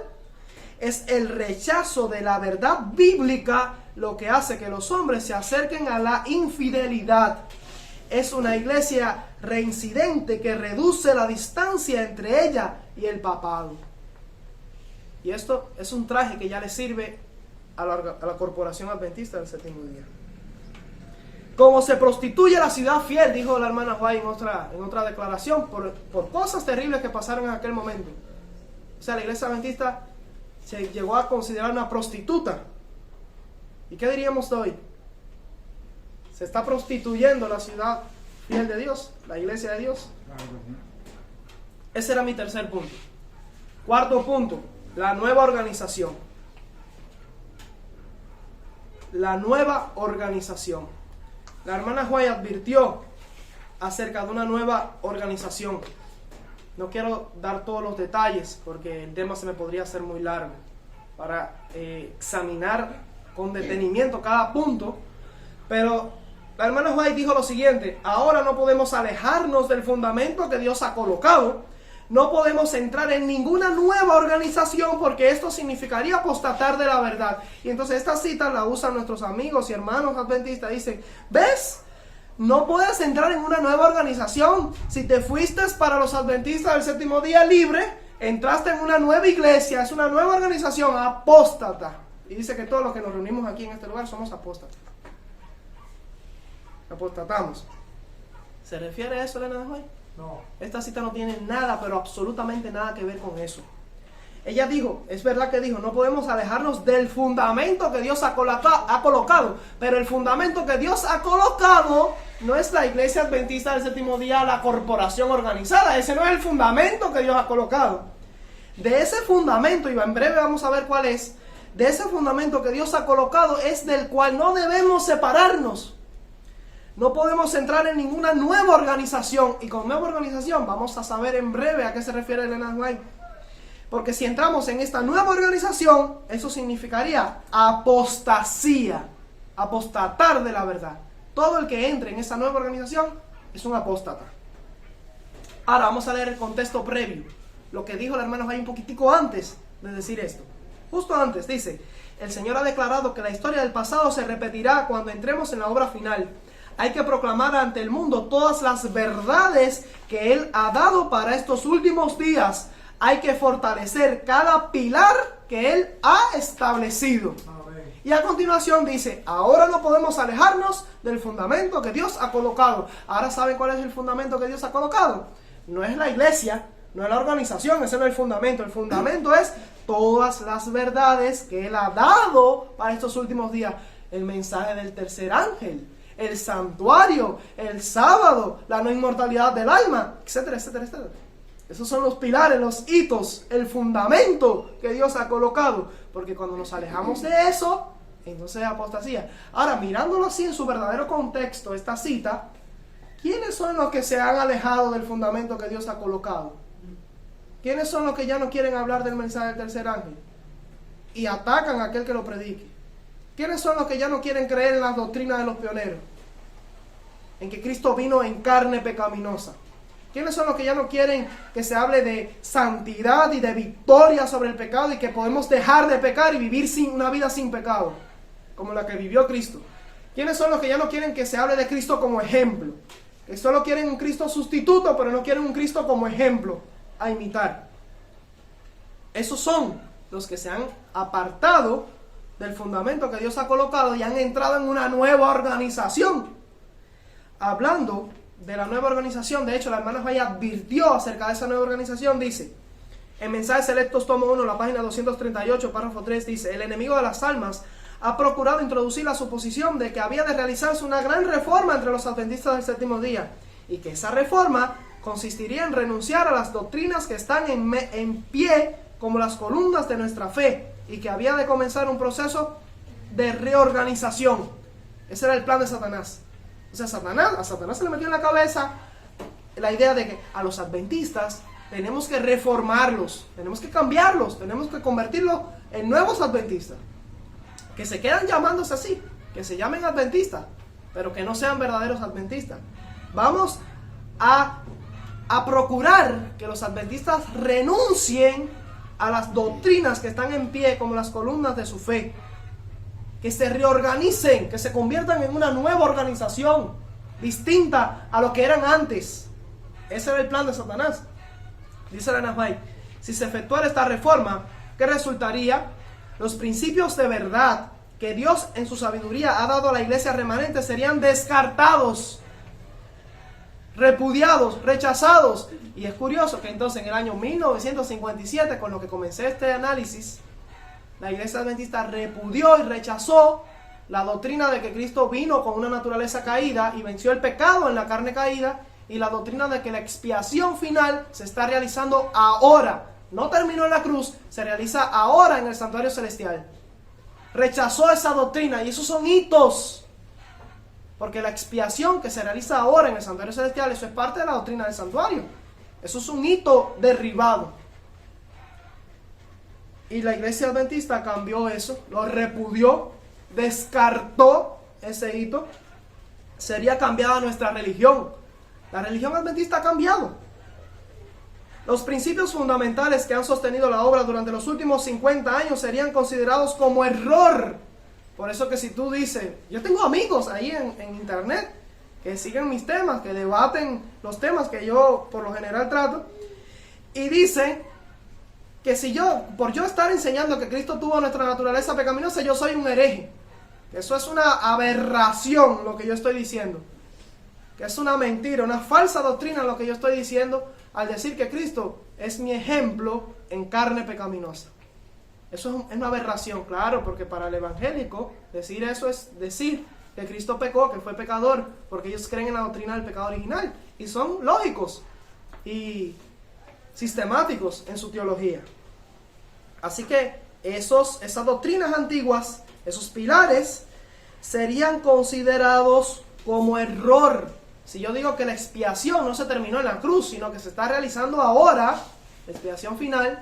Es el rechazo de la verdad bíblica lo que hace que los hombres se acerquen a la infidelidad. Es una iglesia reincidente que reduce la distancia entre ella y el papado. Y esto es un traje que ya le sirve a la corporación adventista del séptimo día. Como se prostituye la ciudad fiel, dijo la hermana White en otra declaración, por cosas terribles que pasaron en aquel momento. O sea, la iglesia adventista se llegó a considerar una prostituta. ¿Y qué diríamos de hoy? Se está prostituyendo la ciudad fiel de Dios, la iglesia de Dios. Ese era mi tercer punto. Cuarto punto, la nueva organización. La nueva organización. La hermana White advirtió acerca de una nueva organización. No quiero dar todos los detalles porque el tema se me podría hacer muy largo para examinar con detenimiento cada punto, pero la hermana White dijo lo siguiente: ahora no podemos alejarnos del fundamento que Dios ha colocado, no podemos entrar en ninguna nueva organización porque esto significaría apostatar de la verdad. Y entonces esta cita la usan nuestros amigos y hermanos adventistas, dicen: ¿ves? No puedes entrar en una nueva organización. Si te fuiste para los adventistas del séptimo día libre, entraste en una nueva iglesia, es una nueva organización apóstata. Y dice que todos los que nos reunimos aquí en este lugar somos apóstatas. Apostatamos. ¿Se refiere a eso, Elena de Hoy? No. Esta cita no tiene nada, pero absolutamente nada que ver con eso. Ella dijo, es verdad que dijo, no podemos alejarnos del fundamento que Dios ha colocado, pero el fundamento que Dios ha colocado no es la iglesia adventista del séptimo día, la corporación organizada. Ese no es el fundamento que Dios ha colocado. De ese fundamento, y en breve vamos a ver cuál es, de ese fundamento que Dios ha colocado es del cual no debemos separarnos. No podemos entrar en ninguna nueva organización, y con nueva organización vamos a saber en breve a qué se refiere Elena White. Porque si entramos en esta nueva organización, eso significaría apostasía, apostatar de la verdad. Todo el que entre en esa nueva organización es un apóstata. Ahora vamos a leer el contexto previo, lo que dijo el hermano White un poquitico antes de decir esto. Justo antes dice: el Señor ha declarado que la historia del pasado se repetirá cuando entremos en la obra final. Hay que proclamar ante el mundo todas las verdades que Él ha dado para estos últimos días. Hay que fortalecer cada pilar que Él ha establecido. Amén. Y a continuación dice: ahora no podemos alejarnos del fundamento que Dios ha colocado. Ahora saben cuál es el fundamento que Dios ha colocado. No es la iglesia, no es la organización, ese no es el fundamento. El fundamento es todas las verdades que Él ha dado para estos últimos días. El mensaje del tercer ángel, el santuario, el sábado, la no inmortalidad del alma, etcétera, etcétera, etcétera. Esos son los pilares, los hitos, el fundamento que Dios ha colocado. Porque cuando nos alejamos de eso, entonces es apostasía. Ahora, mirándolo así en su verdadero contexto, esta cita, ¿quiénes son los que se han alejado del fundamento que Dios ha colocado? ¿Quiénes son los que ya no quieren hablar del mensaje del tercer ángel? Y atacan a aquel que lo predique. ¿Quiénes son los que ya no quieren creer en las doctrinas de los pioneros? En que Cristo vino en carne pecaminosa. ¿Quiénes son los que ya no quieren que se hable de santidad y de victoria sobre el pecado y que podemos dejar de pecar y vivir una vida sin pecado, como la que vivió Cristo? ¿Quiénes son los que ya no quieren que se hable de Cristo como ejemplo? Que solo quieren un Cristo sustituto, pero no quieren un Cristo como ejemplo a imitar. Esos son los que se han apartado del fundamento que Dios ha colocado y han entrado en una nueva organización. Hablando de la nueva organización, de hecho la hermana White advirtió acerca de esa nueva organización. Dice en Mensajes Selectos tomo 1, la página 238, párrafo 3, dice: el enemigo de las almas ha procurado introducir la suposición de que había de realizarse una gran reforma entre los adventistas del séptimo día, y que esa reforma consistiría en renunciar a las doctrinas que están en pie como las columnas de nuestra fe, y que había de comenzar un proceso de reorganización. Ese era el plan de Satanás. O sea, a Satanás se le metió en la cabeza la idea de que a los adventistas tenemos que reformarlos, tenemos que cambiarlos, tenemos que convertirlos en nuevos adventistas. Que se quedan llamándose así, que se llamen adventistas, pero que no sean verdaderos adventistas. Vamos a procurar que los adventistas renuncien a las doctrinas que están en pie como las columnas de su fe. Que se reorganicen, que se conviertan en una nueva organización distinta a lo que eran antes. Ese era el plan de Satanás. Dice Elena White: si se efectuara esta reforma, ¿qué resultaría? Los principios de verdad que Dios en su sabiduría ha dado a la iglesia remanente serían descartados, repudiados, rechazados. Y es curioso que entonces en el año 1957, con lo que comencé este análisis, la iglesia adventista repudió y rechazó la doctrina de que Cristo vino con una naturaleza caída y venció el pecado en la carne caída, y la doctrina de que la expiación final se está realizando ahora. No terminó en la cruz, se realiza ahora en el santuario celestial. Rechazó esa doctrina, y esos son hitos. Porque la expiación que se realiza ahora en el santuario celestial, eso es parte de la doctrina del santuario. Eso es un hito derribado. Y la iglesia adventista cambió eso, lo repudió, descartó ese hito. Sería cambiada nuestra religión. La religión adventista ha cambiado. Los principios fundamentales que han sostenido la obra durante los últimos 50 años serían considerados como error. Por eso que si tú dices, yo tengo amigos ahí en internet que siguen mis temas, que debaten los temas que yo por lo general trato, y dicen que si yo, por yo estar enseñando que Cristo tuvo nuestra naturaleza pecaminosa, yo soy un hereje. Eso es una aberración lo que yo estoy diciendo. Que es una mentira, una falsa doctrina lo que yo estoy diciendo al decir que Cristo es mi ejemplo en carne pecaminosa. Eso es una aberración, claro, porque para el evangélico decir eso es decir que Cristo pecó, que fue pecador, porque ellos creen en la doctrina del pecado original y son lógicos y sistemáticos en su teología. Así que esas doctrinas antiguas, esos pilares, serían considerados como error. Si yo digo que la expiación no se terminó en la cruz, sino que se está realizando ahora, la expiación final,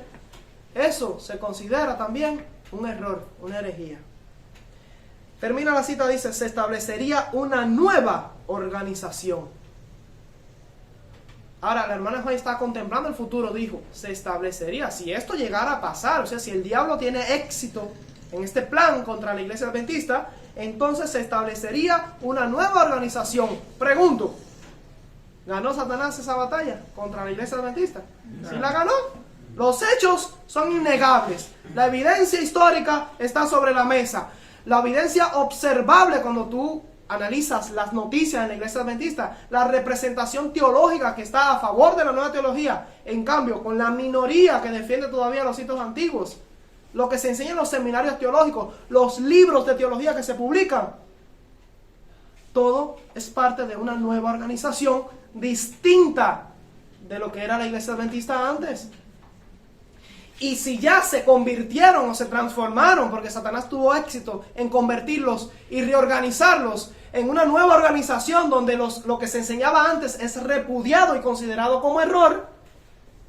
eso se considera también un error, una herejía. Termina la cita, dice, se establecería una nueva organización. Ahora, la hermana Juan está contemplando el futuro, dijo, se establecería, si esto llegara a pasar, o sea, si el diablo tiene éxito en este plan contra la iglesia adventista, entonces se establecería una nueva organización. Pregunto, ¿ganó Satanás esa batalla contra la iglesia adventista? ¿Sí la ganó? Los hechos son innegables. La evidencia histórica está sobre la mesa. La evidencia observable cuando tú analizas las noticias en la iglesia adventista, la representación teológica que está a favor de la nueva teología, en cambio, con la minoría que defiende todavía los hitos antiguos, lo que se enseña en los seminarios teológicos, los libros de teología que se publican, todo es parte de una nueva organización distinta de lo que era la iglesia adventista antes. Y si ya se convirtieron o se transformaron, porque Satanás tuvo éxito en convertirlos y reorganizarlos en una nueva organización donde lo que se enseñaba antes es repudiado y considerado como error,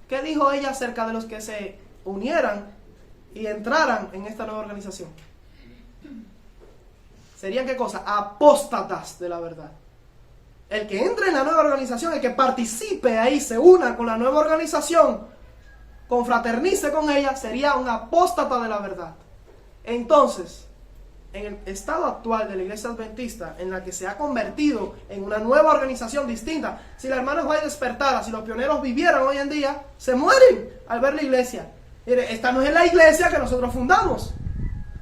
¿qué dijo ella acerca de los que se unieran y entraran en esta nueva organización? ¿Serían qué cosa? Apóstatas de la verdad. El que entre en la nueva organización, el que participe ahí, se una con la nueva organización, confraternice con ella, sería un apóstata de la verdad. Entonces, en el estado actual de la iglesia adventista, en la que se ha convertido en una nueva organización distinta, si la hermana White despertara, si los pioneros vivieran hoy en día, se mueren al ver la iglesia. Mire, esta no es la iglesia que nosotros fundamos.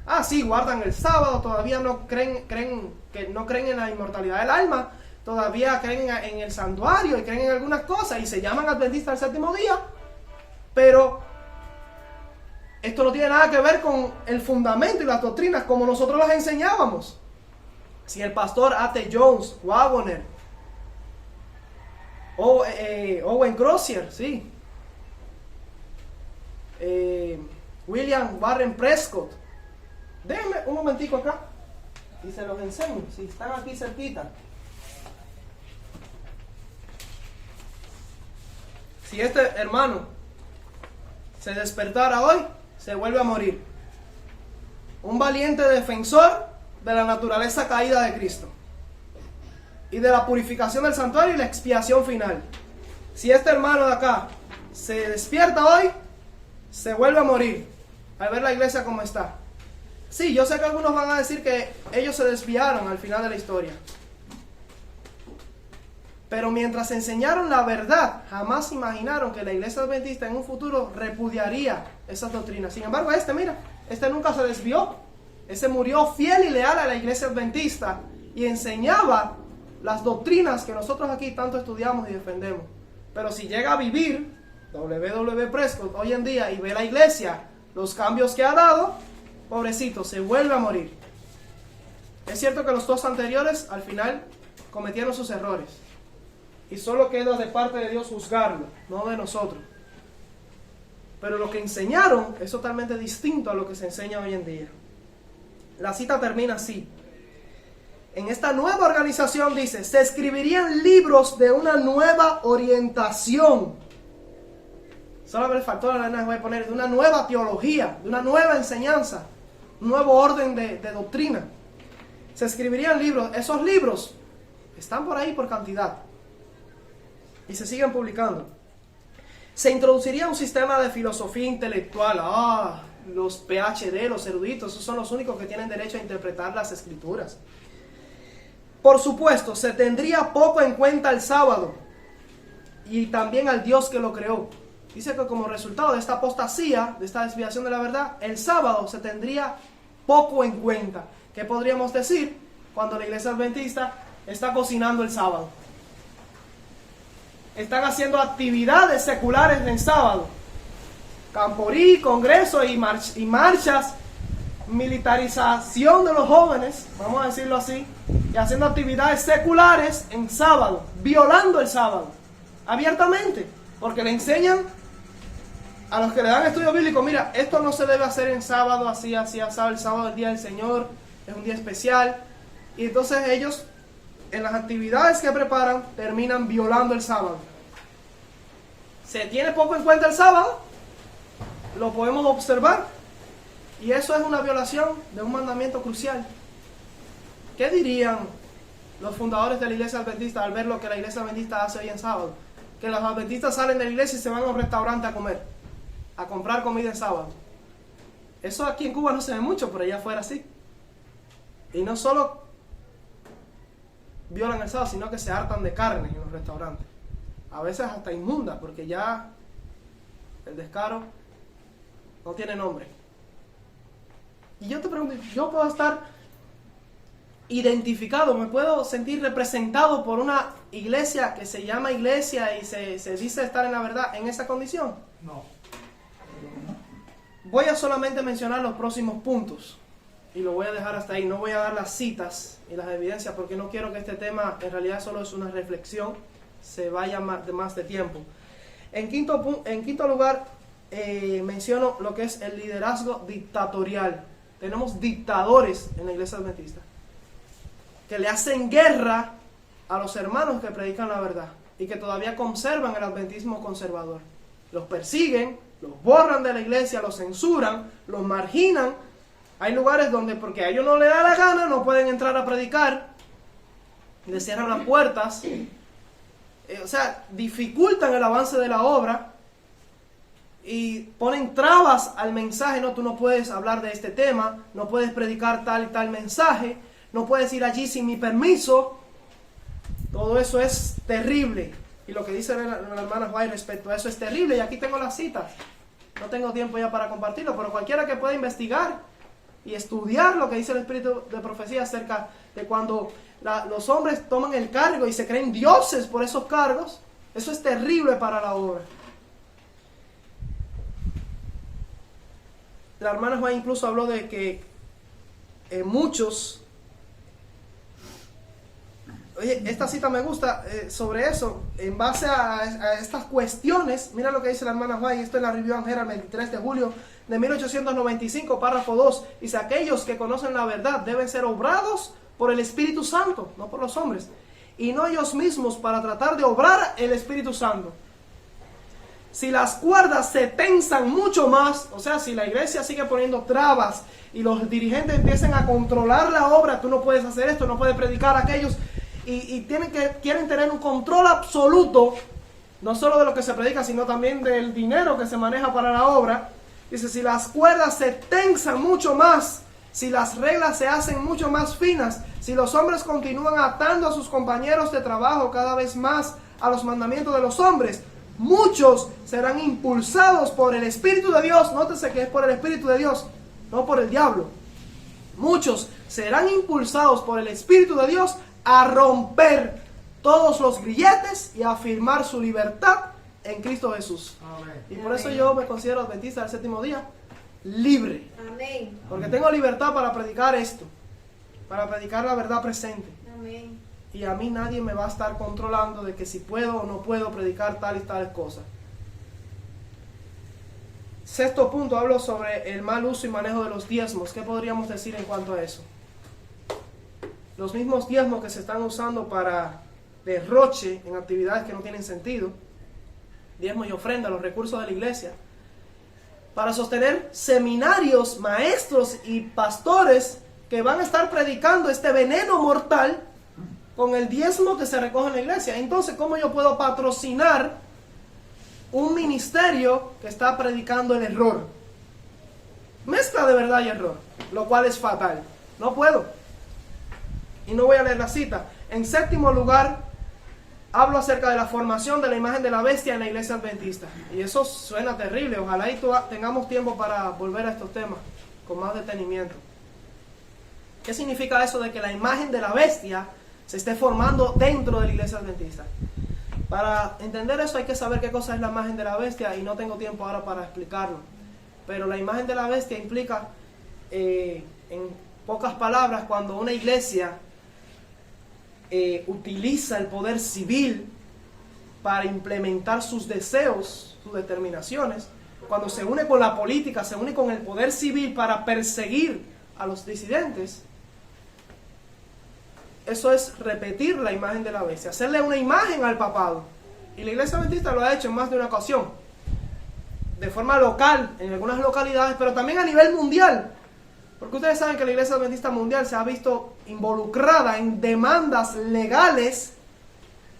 Ah, sí, guardan el sábado, todavía no creen en la inmortalidad del alma, todavía creen en el santuario y creen en algunas cosas y se llaman adventistas del séptimo día. Pero esto no tiene nada que ver con el fundamento y las doctrinas como nosotros las enseñábamos. Si el pastor A.T. Jones, Waggoner, Owen Crozier, sí, William Warren Prescott, déjenme un momentico acá y se los enseño, si están aquí cerquita. Si este hermano se despertara hoy, se vuelve a morir. Un valiente defensor de la naturaleza caída de Cristo y de la purificación del santuario y la expiación final. Si este hermano de acá se despierta hoy, se vuelve a morir al ver la iglesia como está. Sí, yo sé que algunos van a decir que ellos se desviaron al final de la historia, pero mientras enseñaron la verdad, jamás imaginaron que la iglesia adventista en un futuro repudiaría esas doctrinas. Sin embargo, este nunca se desvió. Ese murió fiel y leal a la iglesia adventista y enseñaba las doctrinas que nosotros aquí tanto estudiamos y defendemos. Pero si llega a vivir W.W. Prescott hoy en día y ve la iglesia, los cambios que ha dado, pobrecito, se vuelve a morir. Es cierto que los dos anteriores al final cometieron sus errores. Y solo queda de parte de Dios juzgarlo, no de nosotros. Pero lo que enseñaron es totalmente distinto a lo que se enseña hoy en día. La cita termina así. En esta nueva organización dice, se escribirían libros de una nueva orientación. Solo me faltó voy a poner de una nueva teología, de una nueva enseñanza, un nuevo orden de doctrina. Se escribirían libros. Esos libros están por ahí por cantidad. Y se siguen publicando. Se introduciría un sistema de filosofía intelectual. Los PhD, los eruditos, esos son los únicos que tienen derecho a interpretar las escrituras. Por supuesto, se tendría poco en cuenta el sábado y también al Dios que lo creó. Dice que como resultado de esta apostasía, de esta desviación de la verdad, el sábado se tendría poco en cuenta. ¿Qué podríamos decir cuando la iglesia adventista está cocinando el sábado? Están haciendo actividades seculares en sábado. Camporí, congreso y marchas, militarización de los jóvenes, vamos a decirlo así, y haciendo actividades seculares en sábado, violando el sábado, abiertamente, porque le enseñan a los que le dan estudio bíblico, mira, esto no se debe hacer en sábado, así, asado, el sábado es el día del Señor, es un día especial, y entonces ellos, en las actividades que preparan, terminan violando el sábado. ¿Se tiene poco en cuenta el sábado? Lo podemos observar, y eso es una violación de un mandamiento crucial. ¿Qué dirían los fundadores de la iglesia adventista al ver lo que la iglesia adventista hace hoy en sábado? Que los adventistas salen de la iglesia y se van a un restaurante a comer, a comprar comida en sábado. Eso aquí en Cuba no se ve mucho, pero allá afuera sí. Y no solo violan el sábado, sino que se hartan de carne en los restaurantes. A veces hasta inmunda, porque ya el descaro no tiene nombre. Y yo te pregunto, yo puedo estar identificado, me puedo sentir representado por una iglesia que se llama iglesia y se dice estar en la verdad en esa condición. No. Voy a solamente mencionar los próximos puntos y lo voy a dejar hasta ahí. No voy a dar las citas y las evidencias porque no quiero que este tema en realidad solo es una reflexión, se vaya más de tiempo. En quinto lugar, menciono lo que es el liderazgo dictatorial. Tenemos dictadores en la iglesia adventista que le hacen guerra a los hermanos que predican la verdad y que todavía conservan el adventismo conservador. Los persiguen, los borran de la iglesia, los censuran, los marginan. Hay lugares donde porque a ellos no les da la gana no pueden entrar a predicar, les cierran las puertas, o sea, dificultan el avance de la obra y ponen trabas al mensaje. No, tú no puedes hablar de este tema, no puedes predicar tal y tal mensaje, no puedes ir allí sin mi permiso. Todo eso es terrible. Y lo que dice la hermana White respecto a eso es terrible. Y aquí tengo las citas. No tengo tiempo ya para compartirlo, pero cualquiera que pueda investigar y estudiar lo que dice el Espíritu de Profecía acerca de cuando los hombres toman el cargo y se creen dioses por esos cargos, eso es terrible para la obra. La hermana White incluso habló de que muchos... Oye, esta cita me gusta sobre eso, en base a estas cuestiones. Mira lo que dice la hermana White, esto es la Review and Herald, 23 de julio de 1895, párrafo 2. Dice, aquellos que conocen la verdad deben ser obrados por el Espíritu Santo, no por los hombres, y no ellos mismos para tratar de obrar el Espíritu Santo. Si las cuerdas se tensan mucho más, o sea, si la iglesia sigue poniendo trabas y los dirigentes empiezan a controlar la obra, tú no puedes hacer esto, no puedes predicar a aquellos, y quieren tener un control absoluto, no solo de lo que se predica, sino también del dinero que se maneja para la obra. Dice, si las cuerdas se tensan mucho más, si las reglas se hacen mucho más finas, si los hombres continúan atando a sus compañeros de trabajo cada vez más a los mandamientos de los hombres, muchos serán impulsados por el Espíritu de Dios. Nótese que es por el Espíritu de Dios, no por el diablo. Muchos serán impulsados por el Espíritu de Dios a romper todos los grilletes y a afirmar su libertad en Cristo Jesús. Amén. Y por eso yo me considero adventista del séptimo día libre. Amén. Porque tengo libertad para predicar esto. para predicar la verdad presente. Amén. Y a mí nadie me va a estar controlando de que si puedo o no puedo predicar tal y tales cosas. Sexto punto, hablo sobre el mal uso y manejo de los diezmos. ¿Qué podríamos decir en cuanto a eso? Los mismos diezmos que se están usando para derroche en actividades que no tienen sentido, diezmo y ofrenda, los recursos de la iglesia, para sostener seminarios, maestros y pastores que van a estar predicando este veneno mortal con el diezmo que se recoge en la iglesia. Entonces, ¿cómo yo puedo patrocinar un ministerio que está predicando el error? Mezcla de verdad y error, lo cual es fatal. No puedo. Y no voy a leer la cita. En séptimo lugar, hablo acerca de la formación de la imagen de la bestia en la iglesia adventista. Y eso suena terrible. Ojalá y tengamos tiempo para volver a estos temas con más detenimiento. ¿Qué significa eso de que la imagen de la bestia se esté formando dentro de la iglesia adventista? Para entender eso hay que saber qué cosa es la imagen de la bestia, y no tengo tiempo ahora para explicarlo. Pero la imagen de la bestia implica, en pocas palabras, cuando una iglesia utiliza el poder civil para implementar sus deseos, sus determinaciones, cuando se une con la política, se une con el poder civil para perseguir a los disidentes. Eso es repetir la imagen de la bestia, hacerle una imagen al papado. Y la iglesia adventista lo ha hecho en más de una ocasión, de forma local, en algunas localidades, pero también a nivel mundial. Porque ustedes saben que la iglesia adventista mundial se ha visto involucrada en demandas legales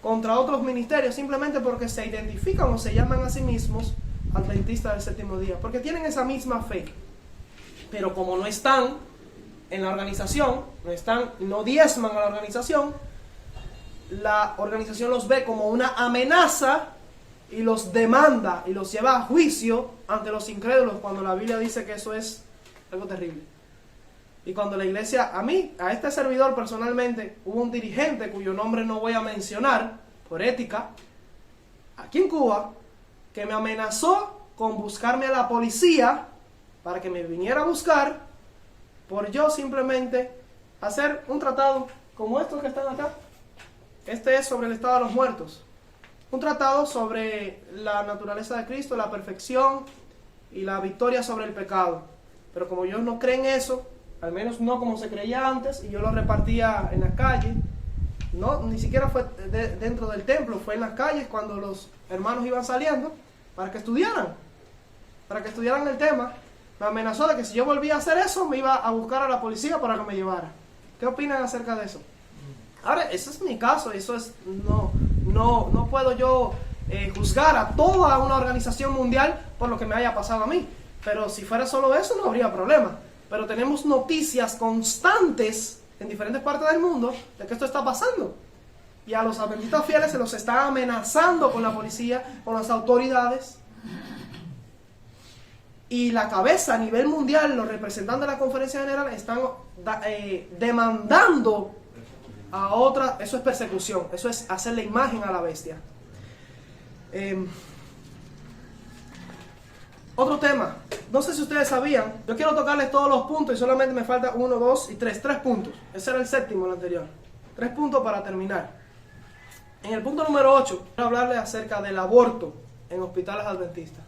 contra otros ministerios, simplemente porque se identifican o se llaman a sí mismos adventistas del séptimo día, porque tienen esa misma fe. Pero como no están en la organización, no diezman a la organización los ve como una amenaza y los demanda y los lleva a juicio ante los incrédulos, cuando la Biblia dice que eso es algo terrible. Y cuando la iglesia, a este servidor personalmente, hubo un dirigente cuyo nombre no voy a mencionar por ética, aquí en Cuba, que me amenazó con buscarme a la policía para que me viniera a buscar por yo simplemente hacer un tratado como estos que están acá. Este es sobre el estado de los muertos. Un tratado sobre la naturaleza de Cristo, la perfección y la victoria sobre el pecado. Pero como yo no creo en eso, al menos no como se creía antes, y yo lo repartía en las calles, no, ni siquiera fue dentro del templo, fue en las calles cuando los hermanos iban saliendo para que estudiaran el tema. Me amenazó de que si yo volvía a hacer eso, me iba a buscar a la policía para que me llevara. ¿Qué opinan acerca de eso? Ahora, ese es mi caso, eso es, no puedo yo juzgar a toda una organización mundial por lo que me haya pasado a mí. Pero si fuera solo eso, no habría problema. Pero tenemos noticias constantes en diferentes partes del mundo de que esto está pasando. Y a los adventistas fieles se los está amenazando con la policía, con las autoridades. Y la cabeza a nivel mundial, los representantes de la conferencia general están demandando a otra. Eso es persecución, eso es hacerle imagen a la bestia. Otro tema, no sé si ustedes sabían, yo quiero tocarles todos los puntos y solamente me falta 1, 2 y 3 puntos. Ese era el séptimo, el anterior. 3 puntos para terminar. En el punto número 8, quiero hablarles acerca del aborto en hospitales adventistas.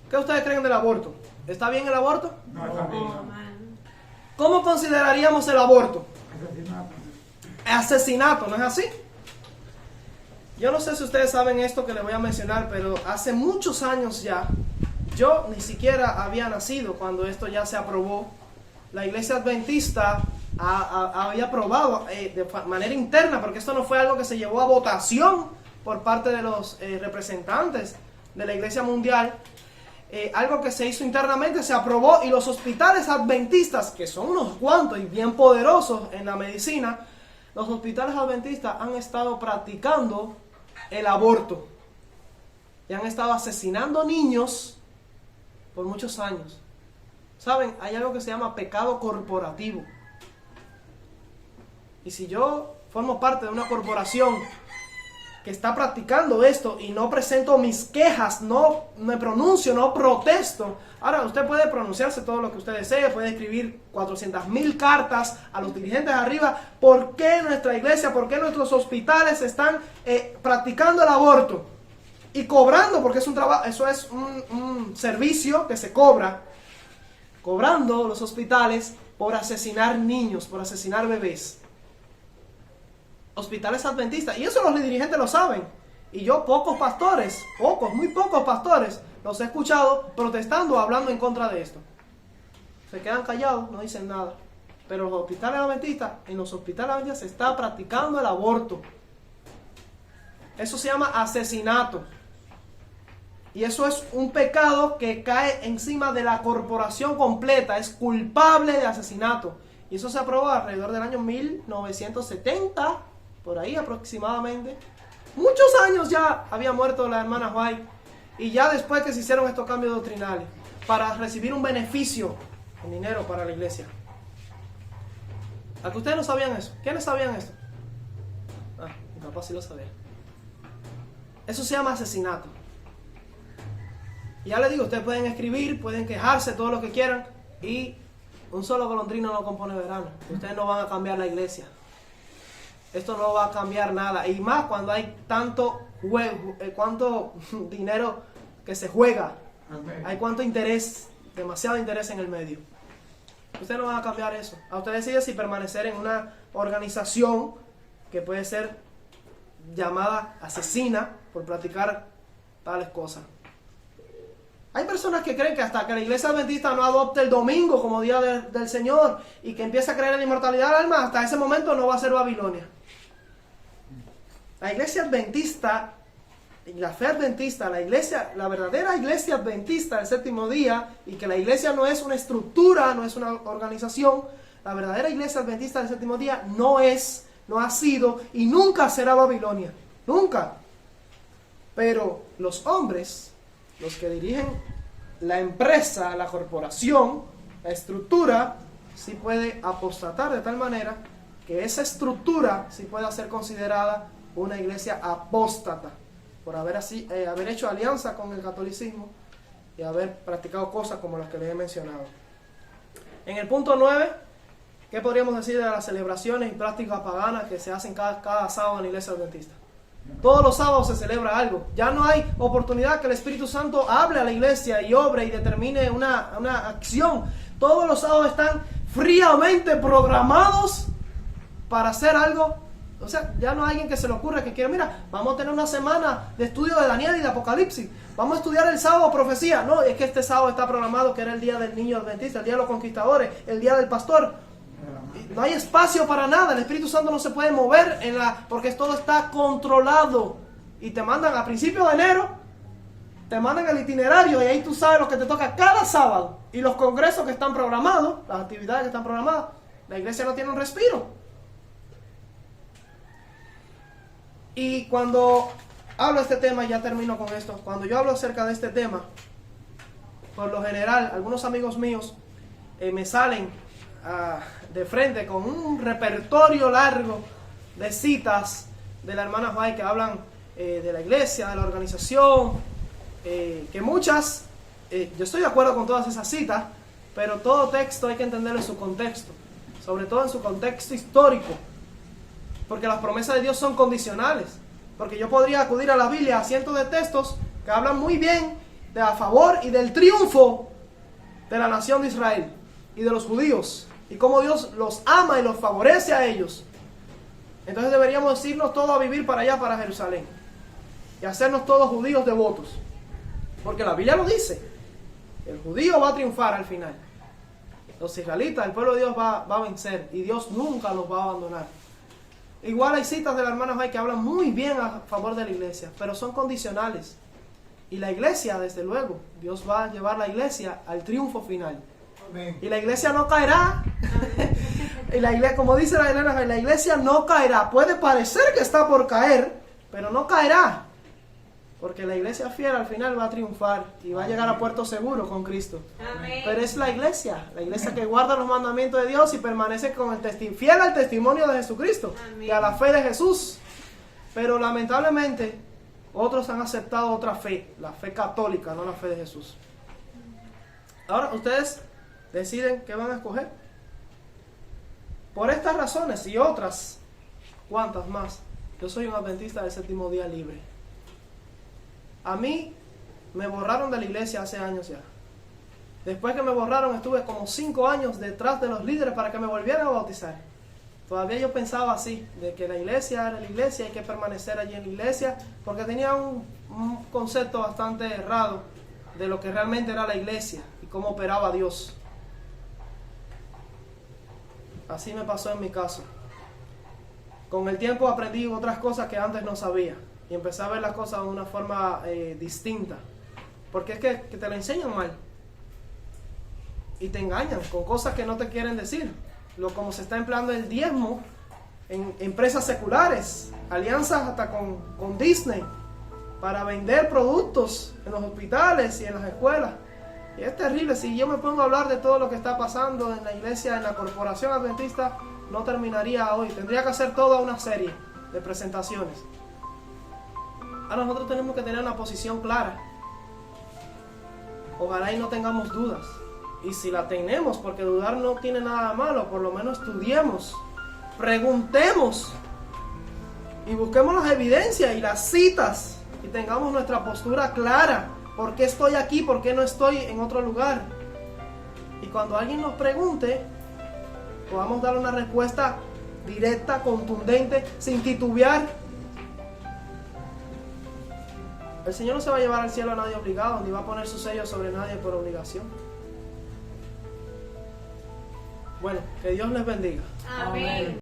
¿Qué ustedes creen del aborto? ¿Está bien el aborto? No, está bien. ¿Cómo consideraríamos el aborto? Asesinato, ¿no es así? Yo no sé si ustedes saben esto que les voy a mencionar, pero hace muchos años ya, yo ni siquiera había nacido cuando esto ya se aprobó. La iglesia adventista había aprobado de manera interna, porque esto no fue algo que se llevó a votación por parte de los representantes de la iglesia mundial. Algo que se hizo internamente, se aprobó, y los hospitales adventistas, que son unos cuantos y bien poderosos en la medicina, los hospitales adventistas han estado practicando el aborto y han estado asesinando niños por muchos años. ¿Saben? Hay algo que se llama pecado corporativo. Y si yo formo parte de una corporación que está practicando esto y no presento mis quejas, no me pronuncio, no protesto. Ahora, usted puede pronunciarse todo lo que usted desee, puede escribir 400,000 cartas a los dirigentes de arriba. ¿Por qué nuestra iglesia, por qué nuestros hospitales están practicando el aborto? Y cobrando, porque es un trabajo, eso es un servicio que se cobra, cobrando los hospitales por asesinar niños, por asesinar bebés. Hospitales adventistas, y eso los dirigentes lo saben. Y yo muy pocos pastores, los he escuchado protestando, hablando en contra de esto. Se quedan callados, no dicen nada. Pero los hospitales adventistas, en los hospitales adventistas se está practicando el aborto. Eso se llama asesinato. Y eso es un pecado que cae encima de la corporación completa, es culpable de asesinato. Y eso se aprobó alrededor del año 1970, por ahí aproximadamente. Muchos años ya había muerto la hermana White, y ya después que se hicieron estos cambios doctrinales, para recibir un beneficio en dinero para la iglesia. ¿A que ustedes no sabían eso? ¿Quiénes sabían esto? Mi papá sí lo sabía. Eso se llama asesinato. Y ya les digo, ustedes pueden escribir, pueden quejarse, todo lo que quieran, y un solo golondrino no compone verano. Ustedes no van a cambiar la iglesia. Esto no va a cambiar nada. Y más cuando hay tanto cuánto dinero que se juega. Amén. Hay cuánto interés, demasiado interés en el medio. Ustedes no van a cambiar eso. A ustedes deciden si permanecer en una organización que puede ser llamada asesina por practicar tales cosas. Hay personas que creen que hasta que la iglesia adventista no adopte el domingo como día del Señor y que empiece a creer en la inmortalidad del alma, hasta ese momento no va a ser Babilonia. La iglesia adventista, la fe adventista, la verdadera iglesia adventista del séptimo día, y que la iglesia no es una estructura, no es una organización, la verdadera iglesia adventista del séptimo día no ha sido y nunca será Babilonia. Nunca. Pero los hombres, los que dirigen la empresa, la corporación, la estructura, sí puede apostatar de tal manera que esa estructura sí pueda ser considerada una iglesia apóstata por haber hecho alianza con el catolicismo y haber practicado cosas como las que les he mencionado. En el punto 9, ¿qué podríamos decir de las celebraciones y prácticas paganas que se hacen cada sábado en la iglesia adventista? Todos los sábados se celebra algo. Ya no hay oportunidad que el Espíritu Santo hable a la iglesia y obre y determine una acción. Todos los sábados están fríamente programados para hacer algo. O sea, ya no hay alguien que se le ocurra que quiera, mira, vamos a tener una semana de estudio de Daniel y de Apocalipsis. Vamos a estudiar el sábado profecía. No, es que este sábado está programado que era el día del niño adventista, el día de los conquistadores, el día del pastor. No hay espacio para nada. El Espíritu Santo no se puede mover porque todo está controlado. Y te mandan a principios de enero, te mandan el itinerario y ahí tú sabes lo que te toca cada sábado. Y los congresos que están programados, las actividades que están programadas, la iglesia no tiene un respiro. Y cuando hablo de este tema, ya termino con esto, cuando yo hablo acerca de este tema, por lo general, algunos amigos míos me salen de frente con un repertorio largo de citas de la hermana White que hablan de la iglesia, de la organización, que muchas, yo estoy de acuerdo con todas esas citas, pero todo texto hay que entenderlo en su contexto, sobre todo en su contexto histórico. Porque las promesas de Dios son condicionales. Porque yo podría acudir a la Biblia a cientos de textos que hablan muy bien a favor y del triunfo de la nación de Israel y de los judíos. Y cómo Dios los ama y los favorece a ellos. Entonces deberíamos irnos todos a vivir para allá, para Jerusalén. Y hacernos todos judíos devotos. Porque la Biblia lo dice. El judío va a triunfar al final. Los israelitas, el pueblo de Dios va a vencer. Y Dios nunca los va a abandonar. Igual hay citas de la hermana White que hablan muy bien a favor de la iglesia, pero son condicionales. Y la iglesia, desde luego, Dios va a llevar la iglesia al triunfo final. Amén. Y la iglesia no caerá. Y la iglesia, como dice la hermana White, la iglesia no caerá. Puede parecer que está por caer, pero no caerá. Porque la iglesia fiel al final va a triunfar y va a llegar a puerto seguro con Cristo. Amén. Pero es la iglesia que guarda los mandamientos de Dios y permanece con fiel al testimonio de Jesucristo. Amén. Y a la fe de Jesús. Pero lamentablemente otros han aceptado otra fe, la fe católica, no la fe de Jesús. Ahora ustedes deciden qué van a escoger. Por estas razones y otras, ¿cuántas más? Yo soy un adventista del séptimo día libre. A mí me borraron de la iglesia hace años ya. Después que me borraron estuve como 5 años detrás de los líderes para que me volvieran a bautizar. Todavía yo pensaba así, de que la iglesia era la iglesia, hay que permanecer allí en la iglesia, porque tenía un concepto bastante errado de lo que realmente era la iglesia y cómo operaba Dios. Así me pasó en mi caso. Con el tiempo aprendí otras cosas que antes no sabía y empecé a ver las cosas de una forma distinta, porque es que te lo enseñan mal y te engañan con cosas que no te quieren decir. Como se está empleando el diezmo en empresas seculares, alianzas hasta con Disney para vender productos en los hospitales y en las escuelas. Y es terrible. Si yo me pongo a hablar de todo lo que está pasando en la iglesia, en la corporación adventista, no terminaría hoy. Tendría que hacer toda una serie de presentaciones. Ahora nosotros tenemos que tener una posición clara. Ojalá y no tengamos dudas. Y si la tenemos, porque dudar no tiene nada de malo, por lo menos estudiemos, preguntemos y busquemos las evidencias y las citas y tengamos nuestra postura clara. ¿Por qué estoy aquí? ¿Por qué no estoy en otro lugar? Y cuando alguien nos pregunte, podamos dar una respuesta directa, contundente, sin titubear. El Señor no se va a llevar al cielo a nadie obligado, ni va a poner su sello sobre nadie por obligación. Bueno, que Dios les bendiga. Amén.